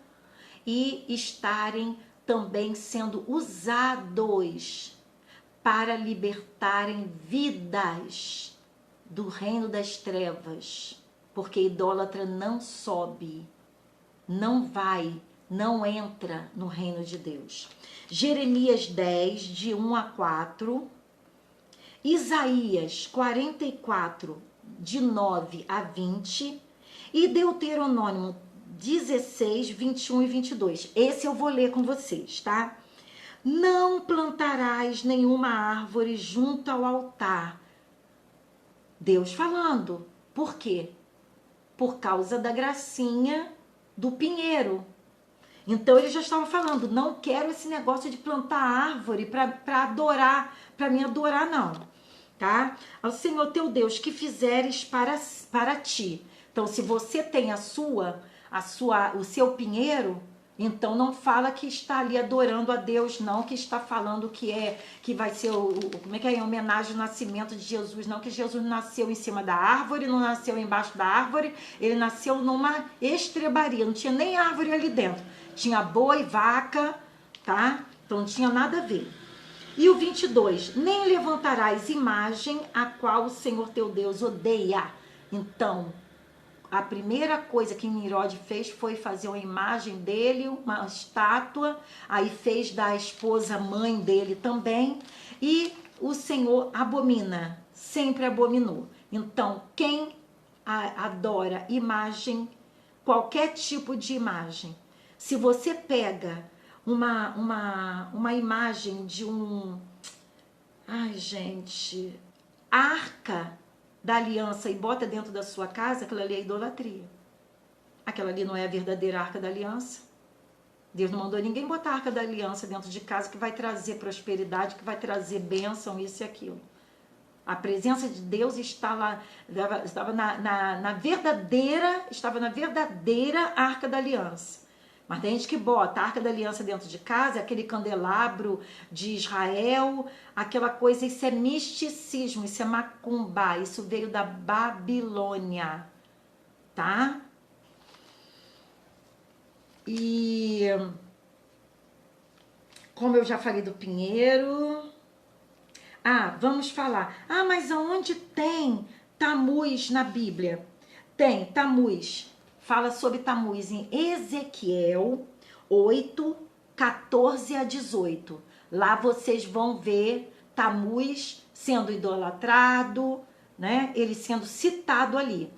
e estarem também sendo usados para libertarem vidas do reino das trevas, porque idólatra não sobe, não vai, não entra no reino de Deus. Jeremias 10, de 1 a 4, Isaías 44, de 9 a 20 e Deuteronômio 16, 21 e 22. Esse eu vou ler com vocês, tá? Não plantarás nenhuma árvore junto ao altar. Deus falando. Por quê? Por causa da gracinha do pinheiro. Então ele já estava falando, não quero esse negócio de plantar árvore para adorar, para me adorar não, tá? Ao Senhor teu Deus que fizeres para ti. Então se você tem o seu pinheiro, então não fala que está ali adorando a Deus, não, que está falando que vai ser como é que é, em homenagem ao nascimento de Jesus, não, que Jesus nasceu em cima da árvore, não nasceu embaixo da árvore, ele nasceu numa estrebaria, não tinha nem árvore ali dentro, tinha boi, vaca, tá? Então não tinha nada a ver. E o 22, nem levantarás imagem a qual o Senhor teu Deus odeia. Então, a primeira coisa que Nimrod fez foi fazer uma imagem dele, uma estátua, aí fez da esposa mãe dele também, e o Senhor abomina, sempre abominou. Então, quem adora imagem, qualquer tipo de imagem, se você pega uma imagem de arca da aliança e bota dentro da sua casa, aquela ali é idolatria. Aquela ali não é a verdadeira arca da aliança. Deus não mandou ninguém botar a arca da aliança dentro de casa que vai trazer prosperidade, que vai trazer bênção, isso e aquilo. A presença de Deus estava na verdadeira arca da aliança. Mas tem gente que bota a arca da aliança dentro de casa, aquele candelabro de Israel, aquela coisa, isso é misticismo, isso é macumba, isso veio da Babilônia, tá? E como eu já falei do pinheiro, vamos falar. Mas aonde tem Tamuz na Bíblia? Tem Tamuz. Fala sobre Tamuz em Ezequiel 8, 14 a 18. Lá vocês vão ver Tamuz sendo idolatrado, né? Ele sendo citado ali.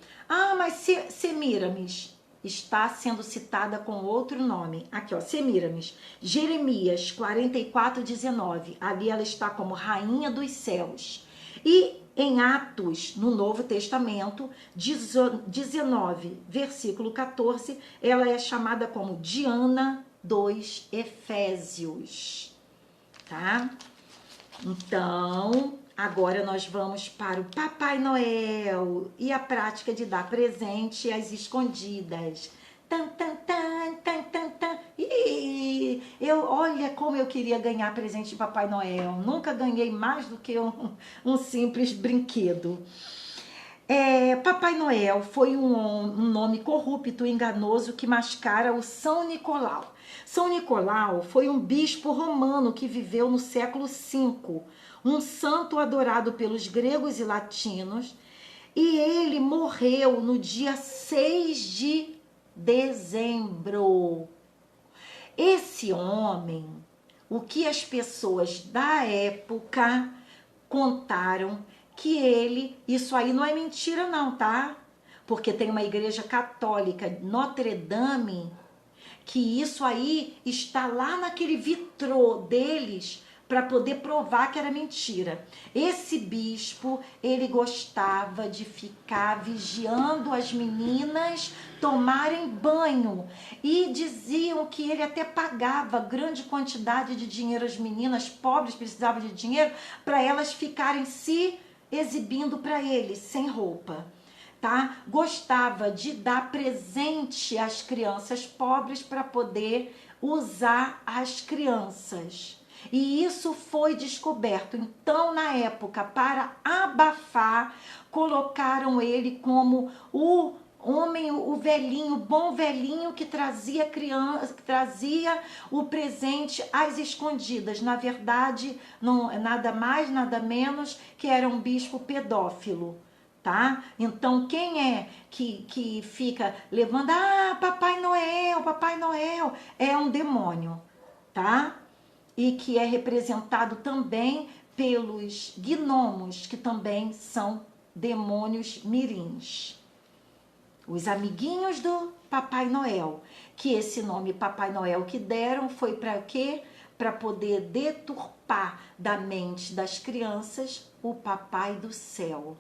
Mas Semíramis está sendo citada com outro nome. Aqui, ó, Semíramis. Jeremias 44, 19. Ali ela está como rainha dos céus. E em Atos, no Novo Testamento, 19, versículo 14, ela é chamada como Diana dos Efésios, tá? Então, agora nós vamos para o Papai Noel e a prática de dar presente às escondidas. Tan, tan, tan, tan, tan, tan. E olha como eu queria ganhar presente de Papai Noel. Nunca ganhei mais do que um simples brinquedo. Papai Noel foi um nome corrupto e enganoso que mascara o São Nicolau. São Nicolau foi um bispo romano que viveu no século V, um santo adorado pelos gregos e latinos, e ele morreu no dia 6 de dezembro. Esse homem, o que as pessoas da época contaram, que ele, isso aí não é mentira não, tá? Porque tem uma igreja católica, Notre Dame, que isso aí está lá naquele vitrô deles para poder provar que era mentira. Esse bispo, ele gostava de ficar vigiando as meninas tomarem banho e diziam que ele até pagava grande quantidade de dinheiro às meninas pobres, precisavam de dinheiro para elas ficarem se exibindo para ele sem roupa. Tá? Gostava de dar presente às crianças pobres para poder usar as crianças. E isso foi descoberto. Então, na época, para abafar, colocaram ele como o homem, o velhinho, o bom velhinho que trazia criança, que trazia o presente às escondidas. Na verdade, não é nada mais, nada menos que era um bispo pedófilo. Tá? Então, quem é que fica levando, Papai Noel, é um demônio, tá? E que é representado também pelos gnomos, que também são demônios mirins. Os amiguinhos do Papai Noel, que esse nome Papai Noel que deram foi para quê? Para poder deturpar da mente das crianças o Papai do Céu.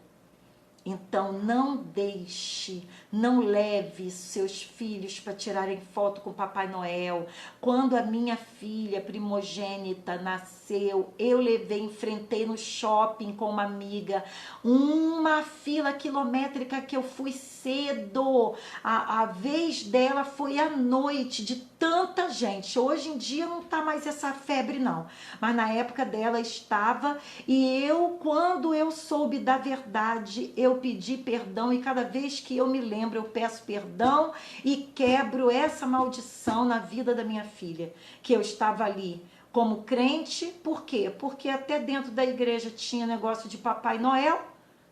Então não deixe, não leve seus filhos para tirarem foto com Papai Noel. Quando a minha filha primogênita nasceu, eu levei, enfrentei no shopping com uma amiga, uma fila quilométrica que eu fui cedo. A vez dela foi à noite, de tanta gente. Hoje em dia não tá mais essa febre não, mas na época dela estava. E eu, quando eu soube da verdade, eu pedi perdão, e cada vez que eu me lembro, eu peço perdão e quebro essa maldição na vida da minha filha, que eu estava ali como crente. Por quê? Porque até dentro da igreja tinha negócio de Papai Noel,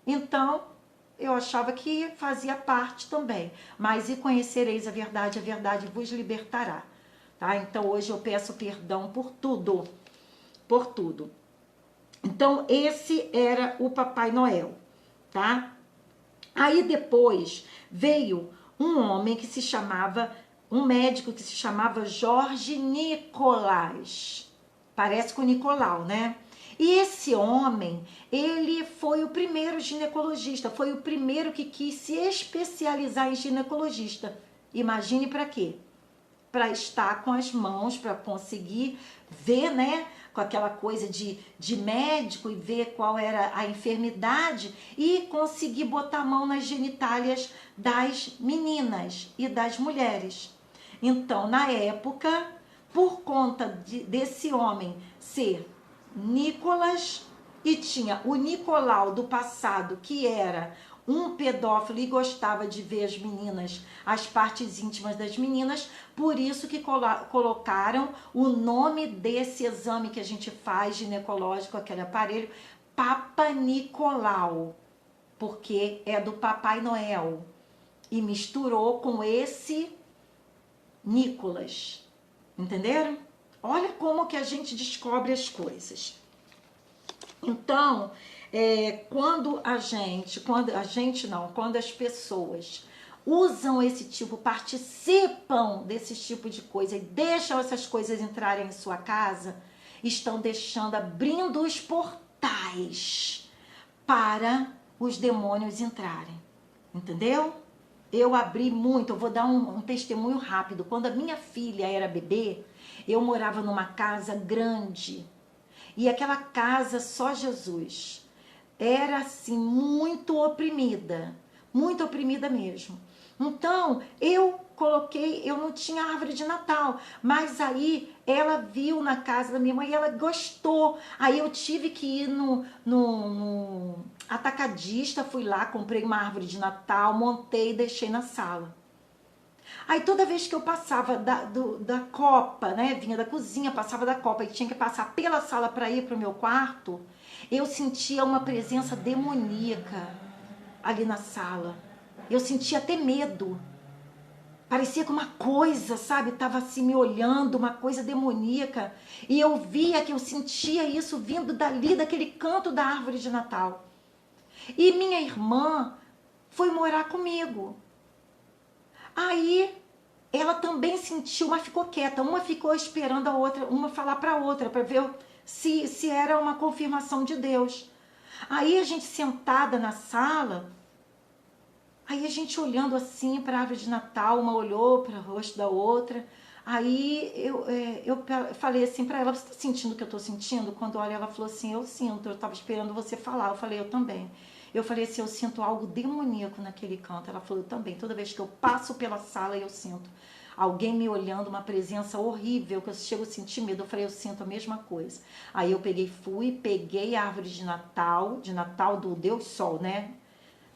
então eu achava que fazia parte também. Mas e conhecereis a verdade vos libertará. Tá? Então hoje eu peço perdão por tudo, por tudo. Então esse era o Papai Noel, tá? Aí depois veio um homem que se chamava, um médico que se chamava Jorge Nicolás. Parece com Nicolau, né? E esse homem, ele foi o primeiro ginecologista, foi o primeiro que quis se especializar em ginecologista. Imagine para quê? Para estar com as mãos, para conseguir ver, né? Com aquela coisa de médico e ver qual era a enfermidade e conseguir botar a mão nas genitálias das meninas e das mulheres. Então, na época, por conta desse homem ser Nicolas, e tinha o Nicolau do passado, que era um pedófilo e gostava de ver as meninas, as partes íntimas das meninas, por isso que colocaram o nome desse exame que a gente faz ginecológico, aquele aparelho, Papa Nicolau, porque é do Papai Noel, e misturou com esse Nicolas, entenderam? Olha como que a gente descobre as coisas. Então, quando as pessoas usam esse tipo, participam desse tipo de coisa e deixam essas coisas entrarem em sua casa, estão deixando, abrindo os portais para os demônios entrarem, entendeu? Eu abri muito, eu vou dar um testemunho rápido. Quando a minha filha era bebê, eu morava numa casa grande, e aquela casa, só Jesus, era assim, muito oprimida mesmo. Então, eu não tinha árvore de Natal, mas aí ela viu na casa da minha mãe e ela gostou. Aí eu tive que ir no atacadista, fui lá, comprei uma árvore de Natal, montei e deixei na sala. Aí toda vez que eu passava da copa, né, vinha da cozinha, passava da copa e tinha que passar pela sala para ir para o meu quarto, eu sentia uma presença demoníaca ali na sala. Eu sentia até medo. Parecia que uma coisa, sabe, estava assim me olhando, uma coisa demoníaca. E eu via que eu sentia isso vindo dali, daquele canto da árvore de Natal. E minha irmã foi morar comigo. Aí ela também sentiu, mas ficou quieta. Uma ficou esperando a outra, uma falar para a outra, para ver se era uma confirmação de Deus. Aí a gente sentada na sala, aí a gente olhando assim para a árvore de Natal, uma olhou para o rosto da outra. Aí eu falei assim para ela, você está sentindo o que eu estou sentindo? Quando olha, ela falou assim, eu sinto, eu estava esperando você falar. Eu falei, eu também. Eu falei assim, eu sinto algo demoníaco naquele canto. Ela falou, eu também, toda vez que eu passo pela sala eu sinto. alguém me olhando, uma presença horrível, que eu chego a sentir medo. Eu falei, eu sinto a mesma coisa. Aí eu peguei a árvore de Natal do Deus Sol, né?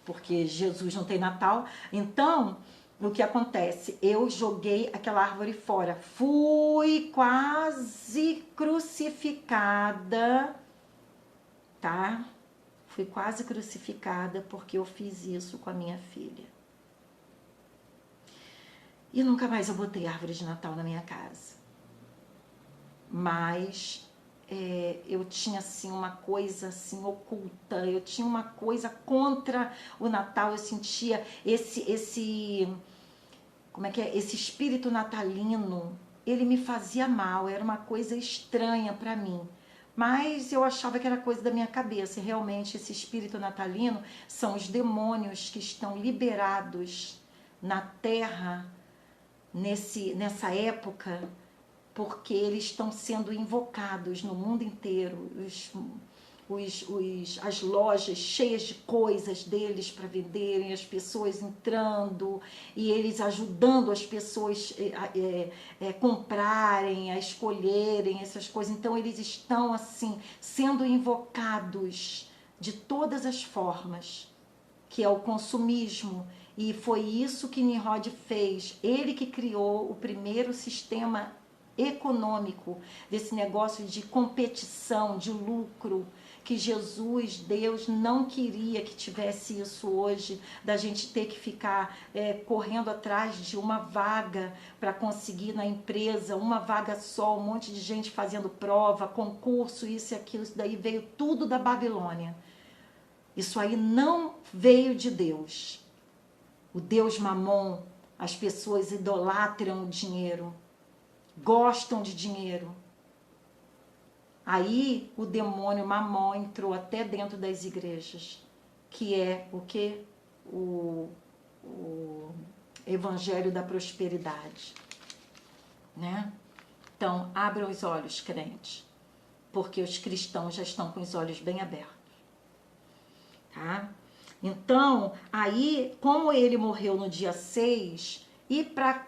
Porque Jesus não tem Natal. Então, o que acontece? Eu joguei aquela árvore fora. Fui quase crucificada, tá? Fui quase crucificada porque eu fiz isso com a minha filha. E nunca mais eu botei árvore de Natal na minha casa. Mas eu tinha assim uma coisa assim oculta, eu tinha uma coisa contra o Natal, eu sentia como é que é? Esse espírito natalino, ele me fazia mal, era uma coisa estranha para mim. Mas eu achava que era coisa da minha cabeça. E realmente esse espírito natalino são os demônios que estão liberados na terra nessa época, porque eles estão sendo invocados no mundo inteiro, as lojas cheias de coisas deles para venderem, as pessoas entrando e eles ajudando as pessoas a comprarem, a escolherem essas coisas. Então eles estão assim sendo invocados de todas as formas, que é o consumismo. E foi isso que Nimrod fez. Ele que criou o primeiro sistema econômico, desse negócio de competição, de lucro, que Jesus, Deus, não queria que tivesse isso hoje, da gente ter que ficar correndo atrás de uma vaga para conseguir na empresa, uma vaga só, um monte de gente fazendo prova, concurso, isso e aquilo. Isso daí veio tudo da Babilônia. Isso aí não veio de Deus. O Deus Mamon, as pessoas idolatram o dinheiro, gostam de dinheiro. Aí o demônio Mamon entrou até dentro das igrejas, que é o quê? O evangelho da prosperidade, né? Então, abram os olhos, crentes, porque os cristãos já estão com os olhos bem abertos, tá? Então, aí, como ele morreu no dia 6, e para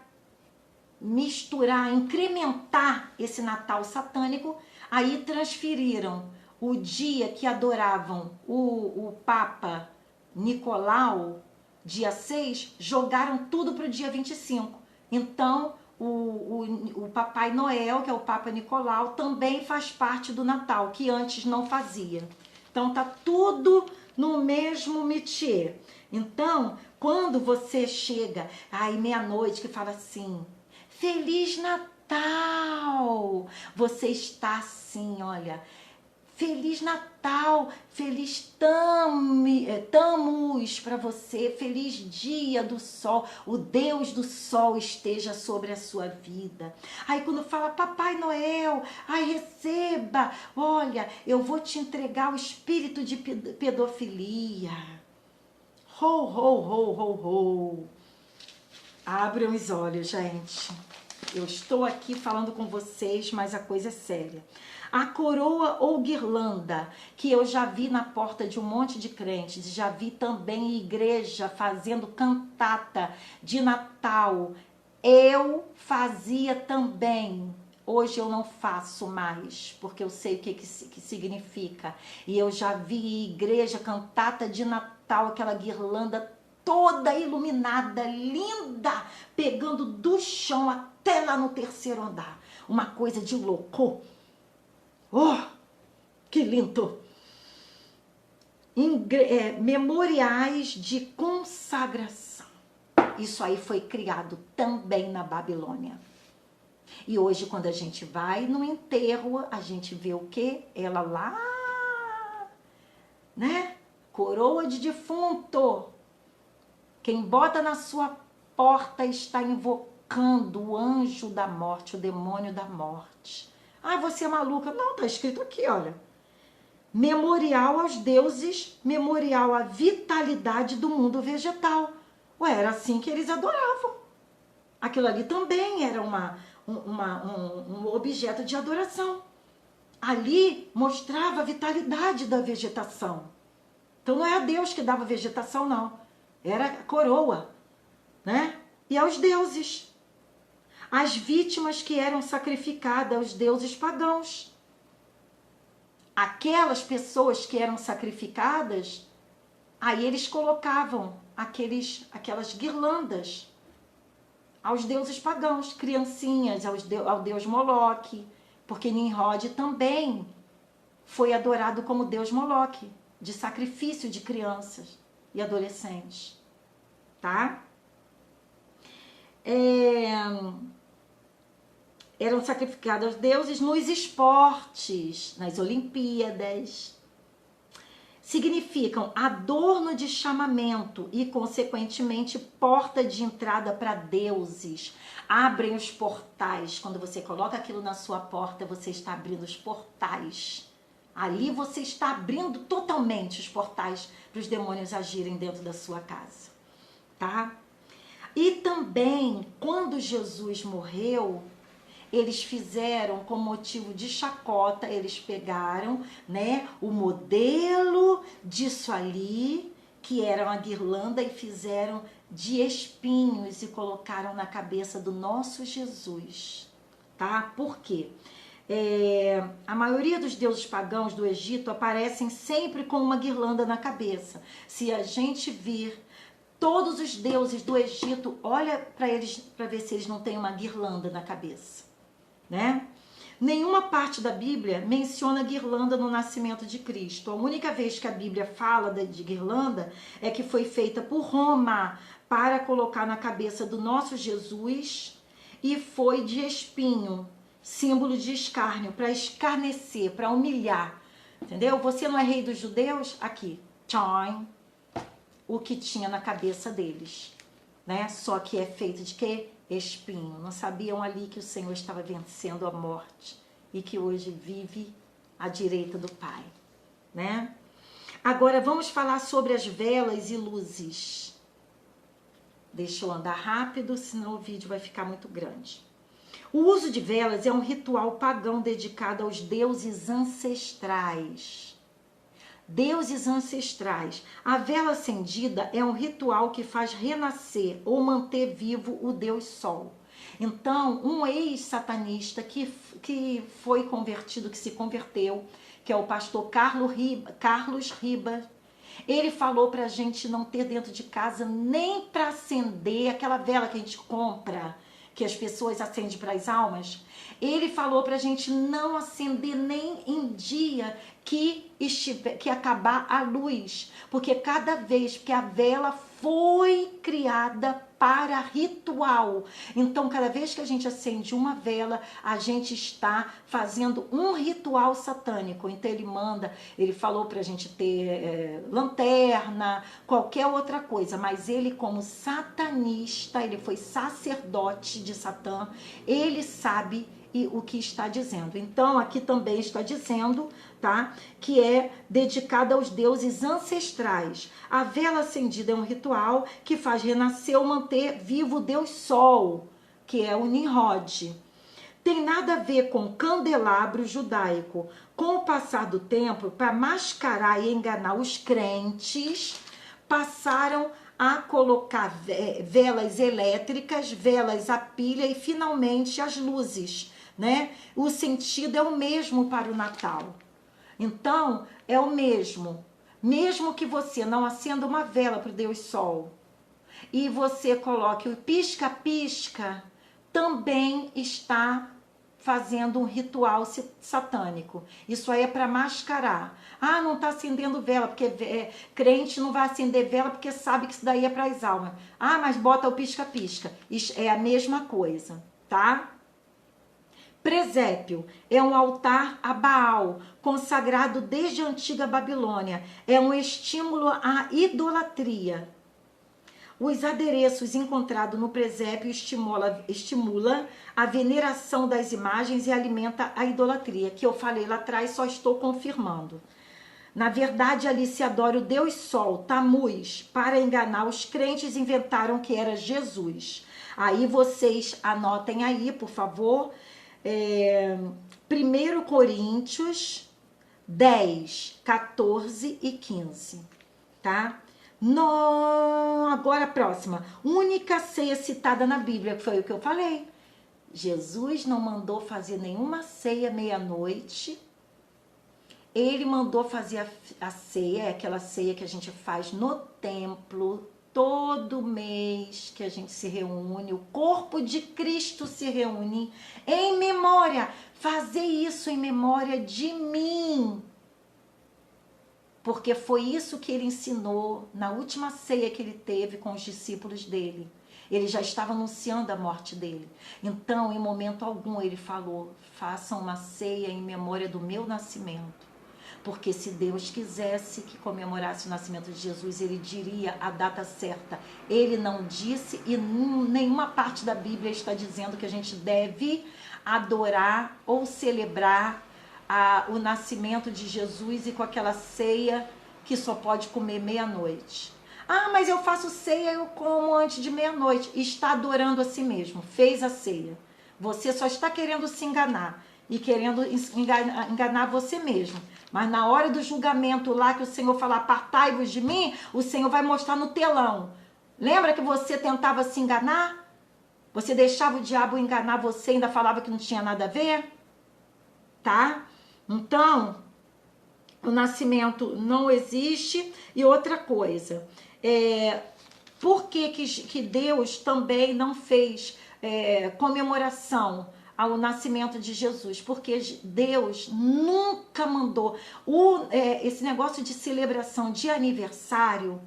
misturar, incrementar esse Natal satânico, aí transferiram o dia que adoravam o Papa Nicolau, dia 6, jogaram tudo para o dia 25. Então, o Papai Noel, que é o Papa Nicolau, também faz parte do Natal, que antes não fazia. Então, tá tudo no mesmo métier. Então, quando você chega aí meia-noite que fala assim, Feliz Natal! Você está assim, olha, Feliz Natal, feliz Tammuz para você, feliz dia do sol, o Deus do sol esteja sobre a sua vida. Aí quando fala Papai Noel, ai receba, olha, eu vou te entregar o espírito de pedofilia. Ho, ho, ho, ho, ho. Abram os olhos, gente. Eu estou aqui falando com vocês, mas a coisa é séria. A coroa ou guirlanda, que eu já vi na porta de um monte de crentes, já vi também em igreja fazendo cantata de Natal. Eu fazia também. Hoje eu não faço mais, porque eu sei o que significa. E eu já vi em igreja cantata de Natal, aquela guirlanda toda iluminada, linda, pegando do chão até lá no terceiro andar. Uma coisa de louco. Oh, que lindo! Memoriais de consagração. Isso aí foi criado também na Babilônia. E hoje, quando a gente vai no enterro, a gente vê o quê? Ela lá, né? Coroa de defunto. Quem bota na sua porta está invocando o anjo da morte, o demônio da morte. Ah, você é maluca. Não, tá escrito aqui, olha. Memorial aos deuses, memorial à vitalidade do mundo vegetal. Ué, era assim que eles adoravam. Aquilo ali também era um objeto de adoração. Ali mostrava a vitalidade da vegetação. Então não é a Deus que dava vegetação, não. Era a coroa, né? E aos deuses. as vítimas que eram sacrificadas aos deuses pagãos. Aquelas pessoas que eram sacrificadas, aí eles colocavam aquelas guirlandas aos deuses pagãos, criancinhas, ao deus Moloque, porque Nimrod também foi adorado como deus Moloque, de sacrifício de crianças e adolescentes, tá? Eram sacrificados aos deuses nos esportes, nas Olimpíadas. Significam adorno de chamamento e, consequentemente, porta de entrada para deuses. Abrem os portais. Quando você coloca aquilo na sua porta, você está abrindo os portais. Ali você está abrindo totalmente os portais para os demônios agirem dentro da sua casa, tá? E também, quando Jesus morreu, eles fizeram com motivo de chacota, eles pegaram, né, o modelo disso ali, que era uma guirlanda, e fizeram de espinhos e colocaram na cabeça do nosso Jesus, tá? Por quê? A maioria dos deuses pagãos do Egito aparecem sempre com uma guirlanda na cabeça. Se a gente vir todos os deuses do Egito, olha para eles para ver se eles não têm uma guirlanda na cabeça, né? Nenhuma parte da Bíblia menciona guirlanda no nascimento de Cristo. A única vez que a Bíblia fala de guirlanda é que foi feita por Roma para colocar na cabeça do nosso Jesus, e foi de espinho, símbolo de escárnio, para escarnecer, para humilhar, entendeu? Você não é rei dos judeus? Aqui, tchau, o que tinha na cabeça deles, né? Só que é feito de quê? Espinho. Não sabiam ali que o Senhor estava vencendo a morte e que hoje vive à direita do Pai, né? Agora vamos falar sobre as velas e luzes. Deixa eu andar rápido, senão o vídeo vai ficar muito grande. O uso de velas é um ritual pagão dedicado aos deuses ancestrais. Deuses ancestrais. A vela acendida é um ritual que faz renascer ou manter vivo o Deus Sol. Então, um ex-satanista que foi convertido, que se converteu, que é o pastor Carlos Ribas, ele falou pra gente não ter dentro de casa nem para acender aquela vela que a gente compra, que as pessoas acendem para as almas. Ele falou pra gente não acender nem em dia que acabar a luz, porque cada vez que a vela foi criada para ritual, então cada vez que a gente acende uma vela, a gente está fazendo um ritual satânico. Então ele falou pra gente ter lanterna, qualquer outra coisa, mas ele, como satanista, ele foi sacerdote de Satã, ele sabe o que está dizendo. Então aqui também está dizendo, tá, que é dedicada aos deuses ancestrais. A vela acendida é um ritual que faz renascer ou manter vivo o Deus Sol, que é o Nimrod. Tem nada a ver com o candelabro judaico. Com o passar do tempo, para mascarar e enganar os crentes, passaram a colocar velas elétricas, velas a pilha e finalmente as luzes, né? O sentido é o mesmo para o Natal. Então, é o mesmo. Mesmo que você não acenda uma vela para o Deus Sol e você coloque o pisca-pisca, também está fazendo um ritual satânico. Isso aí é para mascarar. Ah, não está acendendo vela, porque crente não vai acender vela porque sabe que isso daí é para as almas. Ah, mas bota o pisca-pisca. É a mesma coisa, tá? Presépio é um altar a Baal, consagrado desde a antiga Babilônia. É um estímulo à idolatria. Os adereços encontrados no presépio estimula a veneração das imagens e alimenta a idolatria, que eu falei lá atrás, só estou confirmando. Na verdade, ali se adora o Deus Sol, Tamuz. Para enganar os crentes, inventaram que era Jesus. Aí vocês anotem aí, por favor, 1 Coríntios 10, 14 e 15, tá? Agora a próxima. Única ceia citada na Bíblia, que foi o que eu falei. Jesus não mandou fazer nenhuma ceia meia-noite. Ele mandou fazer a ceia, aquela ceia que a gente faz no templo, todo mês que a gente se reúne, o corpo de Cristo se reúne em memória. Fazer isso em memória de mim. Porque foi isso que ele ensinou na última ceia que ele teve com os discípulos dele. Ele já estava anunciando a morte dele. Então, em momento algum, ele falou: façam uma ceia em memória do meu nascimento. Porque se Deus quisesse que comemorasse o nascimento de Jesus, ele diria a data certa. Ele não disse, e nenhuma parte da Bíblia está dizendo que a gente deve adorar ou celebrar o nascimento de Jesus e com aquela ceia que só pode comer meia-noite. Ah, mas eu faço ceia, eu como antes de meia-noite. Está adorando a si mesmo, fez a ceia. Você só está querendo se enganar e querendo enganar você mesmo. Mas na hora do julgamento lá que o Senhor falar, apartai-vos de mim, o Senhor vai mostrar no telão. Lembra que você tentava se enganar? Você deixava o diabo enganar você e ainda falava que não tinha nada a ver? Tá? Então, o nascimento não existe. E outra coisa, por que Deus também não fez comemoração ao nascimento de Jesus? Porque Deus nunca mandou esse negócio de celebração de aniversário,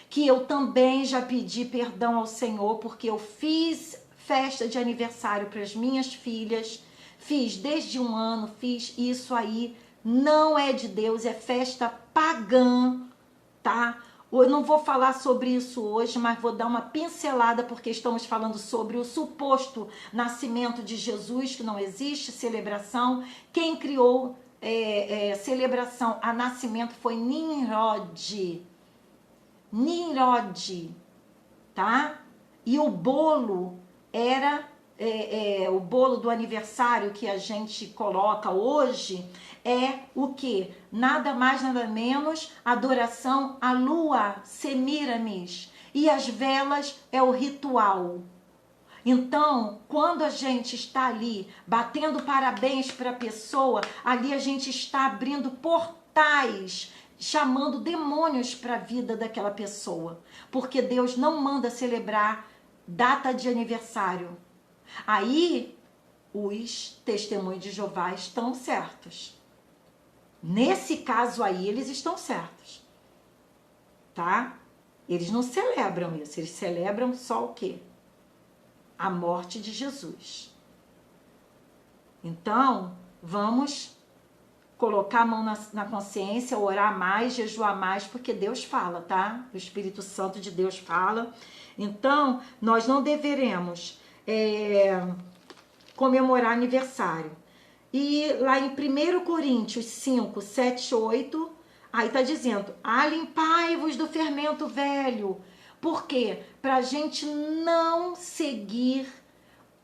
que eu também já pedi perdão ao Senhor, porque eu fiz festa de aniversário para as minhas filhas, fiz desde 1 ano, fiz isso aí, não é de Deus, é festa pagã, tá? Eu não vou falar sobre isso hoje, mas vou dar uma pincelada, porque estamos falando sobre o suposto nascimento de Jesus, que não existe celebração. Quem criou celebração a nascimento foi Nimrod, tá? E o bolo era o bolo do aniversário que a gente coloca hoje é o que? Nada mais, nada menos, adoração à lua, Semiramis. E as velas é o ritual. Então, quando a gente está ali batendo parabéns para a pessoa, ali a gente está abrindo portais, chamando demônios para a vida daquela pessoa. Porque Deus não manda celebrar data de aniversário. Aí, os testemunhos de Jeová estão certos. Nesse caso aí, eles estão certos. Tá? Eles não celebram isso. Eles celebram só o quê? A morte de Jesus. Então, vamos colocar a mão na consciência, orar mais, jejuar mais, porque Deus fala, tá? O Espírito Santo de Deus fala. Então, nós não deveremos comemorar aniversário. E lá em 1 Coríntios 5, 7, 8, aí tá dizendo: alimpai-vos do fermento velho. Por quê? Para a gente não seguir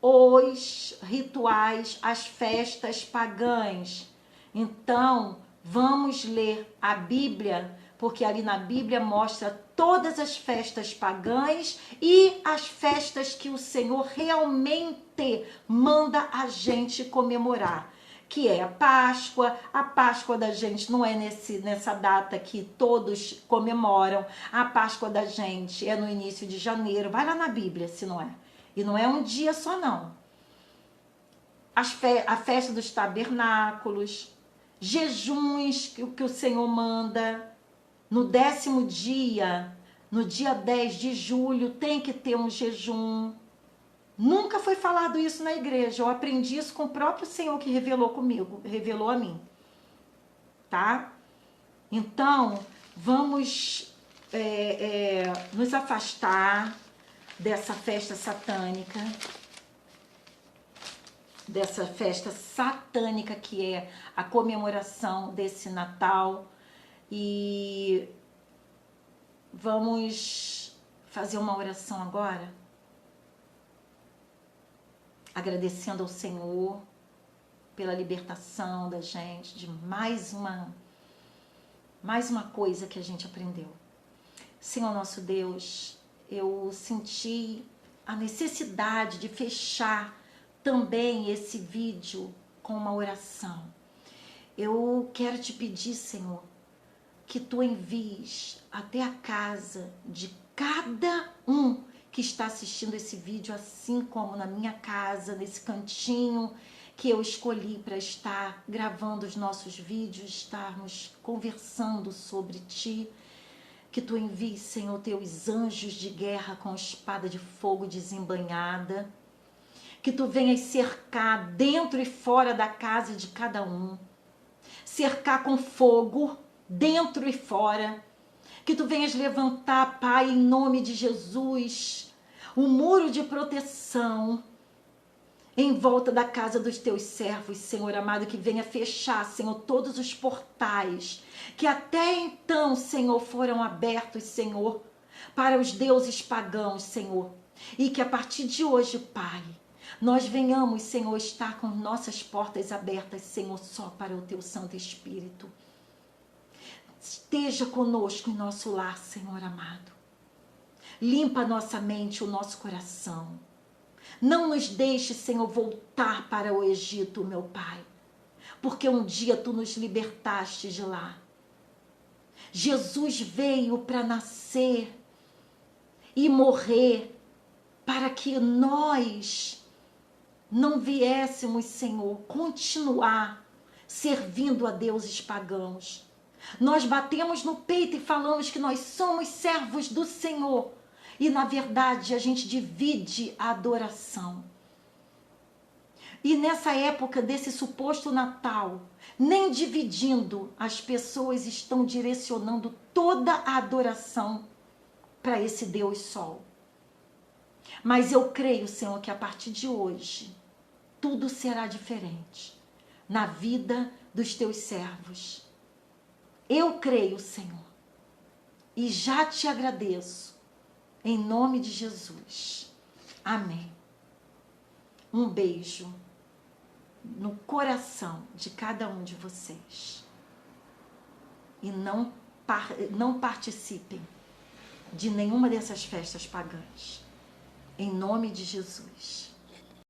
os rituais, as festas pagãs. Então, vamos ler a Bíblia, porque ali na Bíblia mostra todas as festas pagãs e as festas que o Senhor realmente manda a gente comemorar, que é a Páscoa. A Páscoa da gente não é nessa data que todos comemoram. A Páscoa da gente é no início de janeiro. Vai lá na Bíblia, se não é. E não é um dia só, não. A festa dos tabernáculos, jejuns que o Senhor manda. No 10º dia, no dia 10 de julho, tem que ter um jejum. Nunca foi falado isso na igreja. Eu aprendi isso com o próprio Senhor que revelou comigo, revelou a mim. Tá? Então, vamos nos afastar dessa festa satânica, que é a comemoração desse Natal. E vamos fazer uma oração agora, agradecendo ao Senhor pela libertação da gente, de mais uma coisa que a gente aprendeu. Senhor nosso Deus, eu senti a necessidade de fechar também esse vídeo com uma oração. Eu quero te pedir, Senhor, que tu envies até a casa de cada um que está assistindo esse vídeo, assim como na minha casa, nesse cantinho que eu escolhi para estar gravando os nossos vídeos, estarmos conversando sobre ti. Que tu envies, Senhor, teus anjos de guerra com espada de fogo desembainhada. Que tu venhas cercar dentro e fora da casa de cada um. Cercar com fogo dentro e fora. Que tu venhas levantar, Pai, em nome de Jesus, um muro de proteção em volta da casa dos teus servos, Senhor amado, que venha fechar, Senhor, todos os portais que até então, Senhor, foram abertos, Senhor, para os deuses pagãos, Senhor. E que a partir de hoje, Pai, nós venhamos, Senhor, estar com nossas portas abertas, Senhor, só para o teu Santo Espírito. Esteja conosco em nosso lar, Senhor amado. Limpa a nossa mente, o nosso coração. Não nos deixe, Senhor, voltar para o Egito, meu Pai, porque um dia tu nos libertaste de lá. Jesus veio para nascer e morrer para que nós não viéssemos, Senhor, continuar servindo a deuses pagãos. Nós batemos no peito e falamos que nós somos servos do Senhor. E, na verdade, a gente divide a adoração. E nessa época desse suposto Natal, nem dividindo, as pessoas estão direcionando toda a adoração para esse Deus Sol. Mas eu creio, Senhor, que a partir de hoje, tudo será diferente na vida dos teus servos. Eu creio, Senhor, e já te agradeço, em nome de Jesus. Amém. Um beijo no coração de cada um de vocês. E não participem de nenhuma dessas festas pagãs. Em nome de Jesus.